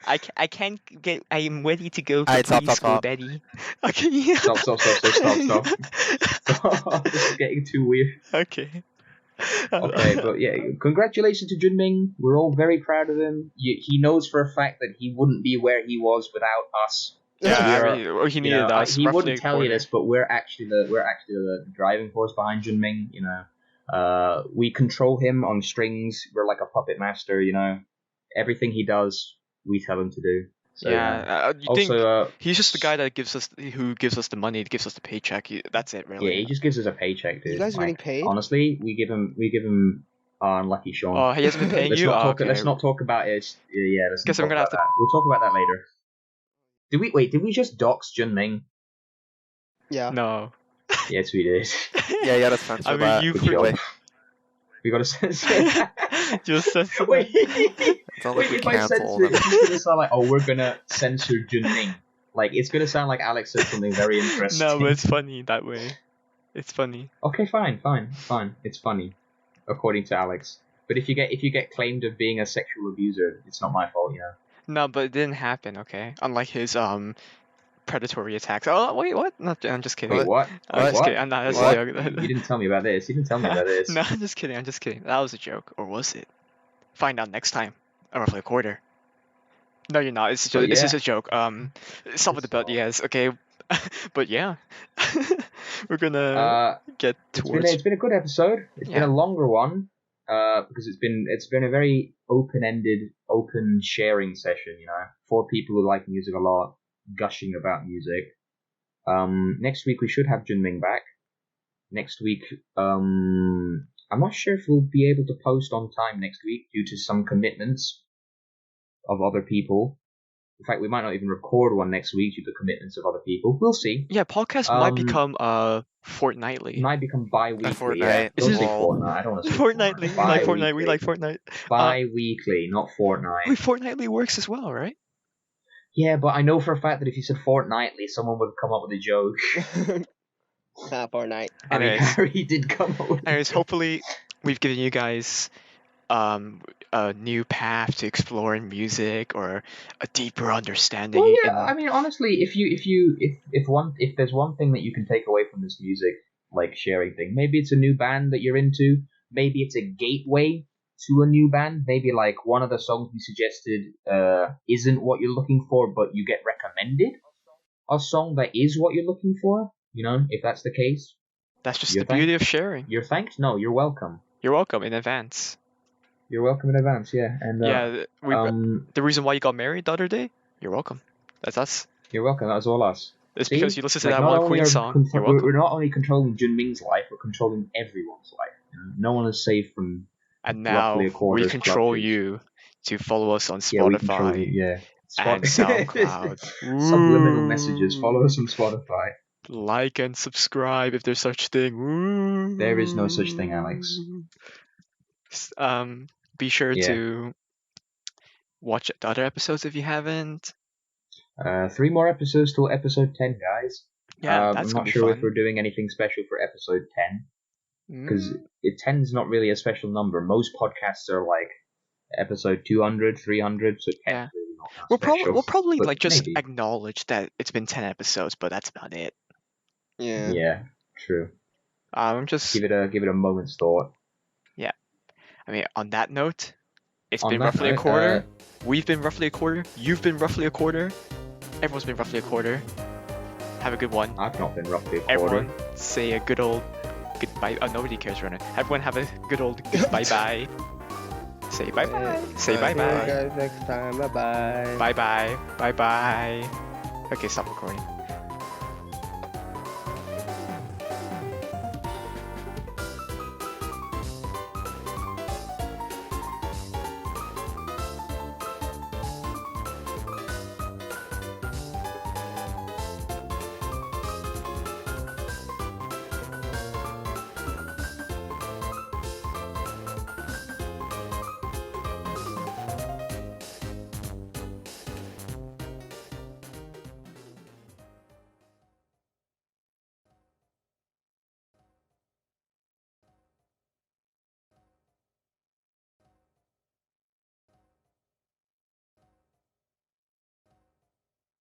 I can't get. I am ready to go for Alright, stop. preschool, Daddy. Okay. Stop. Stop. This is getting too weird. Okay. Okay, but yeah, congratulations to Junming. We're all very proud of him. He knows for a fact that he wouldn't be where he was without us. Yeah, he needed us. He wouldn't tell you this, but we're actually the driving force behind Junming. We control him on strings. We're like a puppet master. Everything he does, we tell him to do. So, you think he's just the guy that gives us the money, gives us the paycheck. That's it, really. Yeah, he just gives us a paycheck, dude. You guys are getting paid? Honestly, we give him unlucky Sean. Oh, he hasn't been paying you. Let's not talk about it. Yeah, let's. Guess I'm gonna have to. We'll talk about that later. Did we just dox Junming? Yeah. No. Yes, we did. Yeah, that's fine. I mean, you We gotta censor. Just censor. Wait, if I censor it, it's gonna sound like, oh, we're gonna censor Junming. Like, it's gonna sound like Alex said something very interesting. No, but it's funny that way. It's funny. Okay, fine. It's funny, according to Alex. But if you get claimed of being a sexual abuser, it's not my fault, No, but it didn't happen. Okay, unlike his predatory attacks. Oh wait, what? No, I'm just kidding. Wait, what? I'm Wait, just what? kidding. I'm not. Wait, That's what? a joke. You didn't tell me about this. You didn't tell me about this. No, I'm just kidding. I'm just kidding. That was a joke, or was it? Find out next time. Roughly a quarter. No, you're not. It's But just, it's yeah. just a joke. Stop with the but yes, okay. But yeah, we're gonna get towards. It's been a good episode. It's been Yeah. a longer one because it's been a very open-ended, open sharing session. You know, for people who like music a lot, gushing about music. Next week we should have Junming back. Next week, I'm not sure if we'll be able to post on time next week due to some commitments of other people. In fact, we might not even record one next week due to commitments of other people. We'll see. Yeah, podcast might become fortnightly. Might become bi-weekly. Fortnight. Yeah. Don't Is say it- fortnight. I don't want to say Fortnightly. We like Fortnite. We Bi-weekly. like Fortnite. Bi-weekly, not fortnight. Wait, fortnightly works as well, right? Yeah, but I know for a fact that if you said fortnightly, someone would come up with a joke. Fortnite. I mean, Anyways. Harry did come up with. Anyways, hopefully we've given you guys a new path to explore in music or a deeper understanding. Well, yeah. in... I mean, honestly, if there's one thing that you can take away from this music like sharing thing, maybe it's a new band that you're into. Maybe it's a gateway to a new band. Maybe like one of the songs we suggested isn't what you're looking for, but you get recommended a song that is what you're looking for. You know, if that's the case, That's just You're the beauty of sharing. you're thanked. No, you're welcome. You're welcome in advance. You're welcome in advance. Yeah, and Yeah, the reason why you got married the other day, you're welcome. That's us. you're welcome. That was all us. It's See? because you listened to Like, that not one only Queen are song. You're welcome. We're not only controlling Junming's life, we're controlling everyone's life. You know? No one is safe from. And now roughly a we quarter's control clutches. you to follow us on Yeah, we control you. Spotify Yeah. and SoundCloud. Subliminal messages. Ooh. Follow us on Spotify. Like and subscribe if there's such thing. Ooh. There is no such thing, Alex. Be sure Yeah. to watch the other episodes if you haven't. 3 more episodes till episode 10, guys. Yeah, I'm that's gonna not be sure fun. if we're doing anything special for episode 10 because Mm, 10 is not really a special number. Most podcasts are like episode 200, 300, so 10 Yeah. is really not that we'll special. probably but like just maybe. acknowledge that it's been 10 episodes, but that's about it. Yeah. Yeah, true. I'm just Give it a moment's thought. I mean, on that note, it's On been that roughly a note, quarter. We've been roughly a quarter. You've been roughly a quarter. Everyone's been roughly a quarter. Have a good one. I've not been roughly a quarter. Everyone say a good old goodbye. Oh, nobody cares, Runner. Everyone have a good old goodbye bye. Say bye bye. Say bye See you bye. guys next time. Bye bye. Bye bye. Bye bye. Okay, stop recording.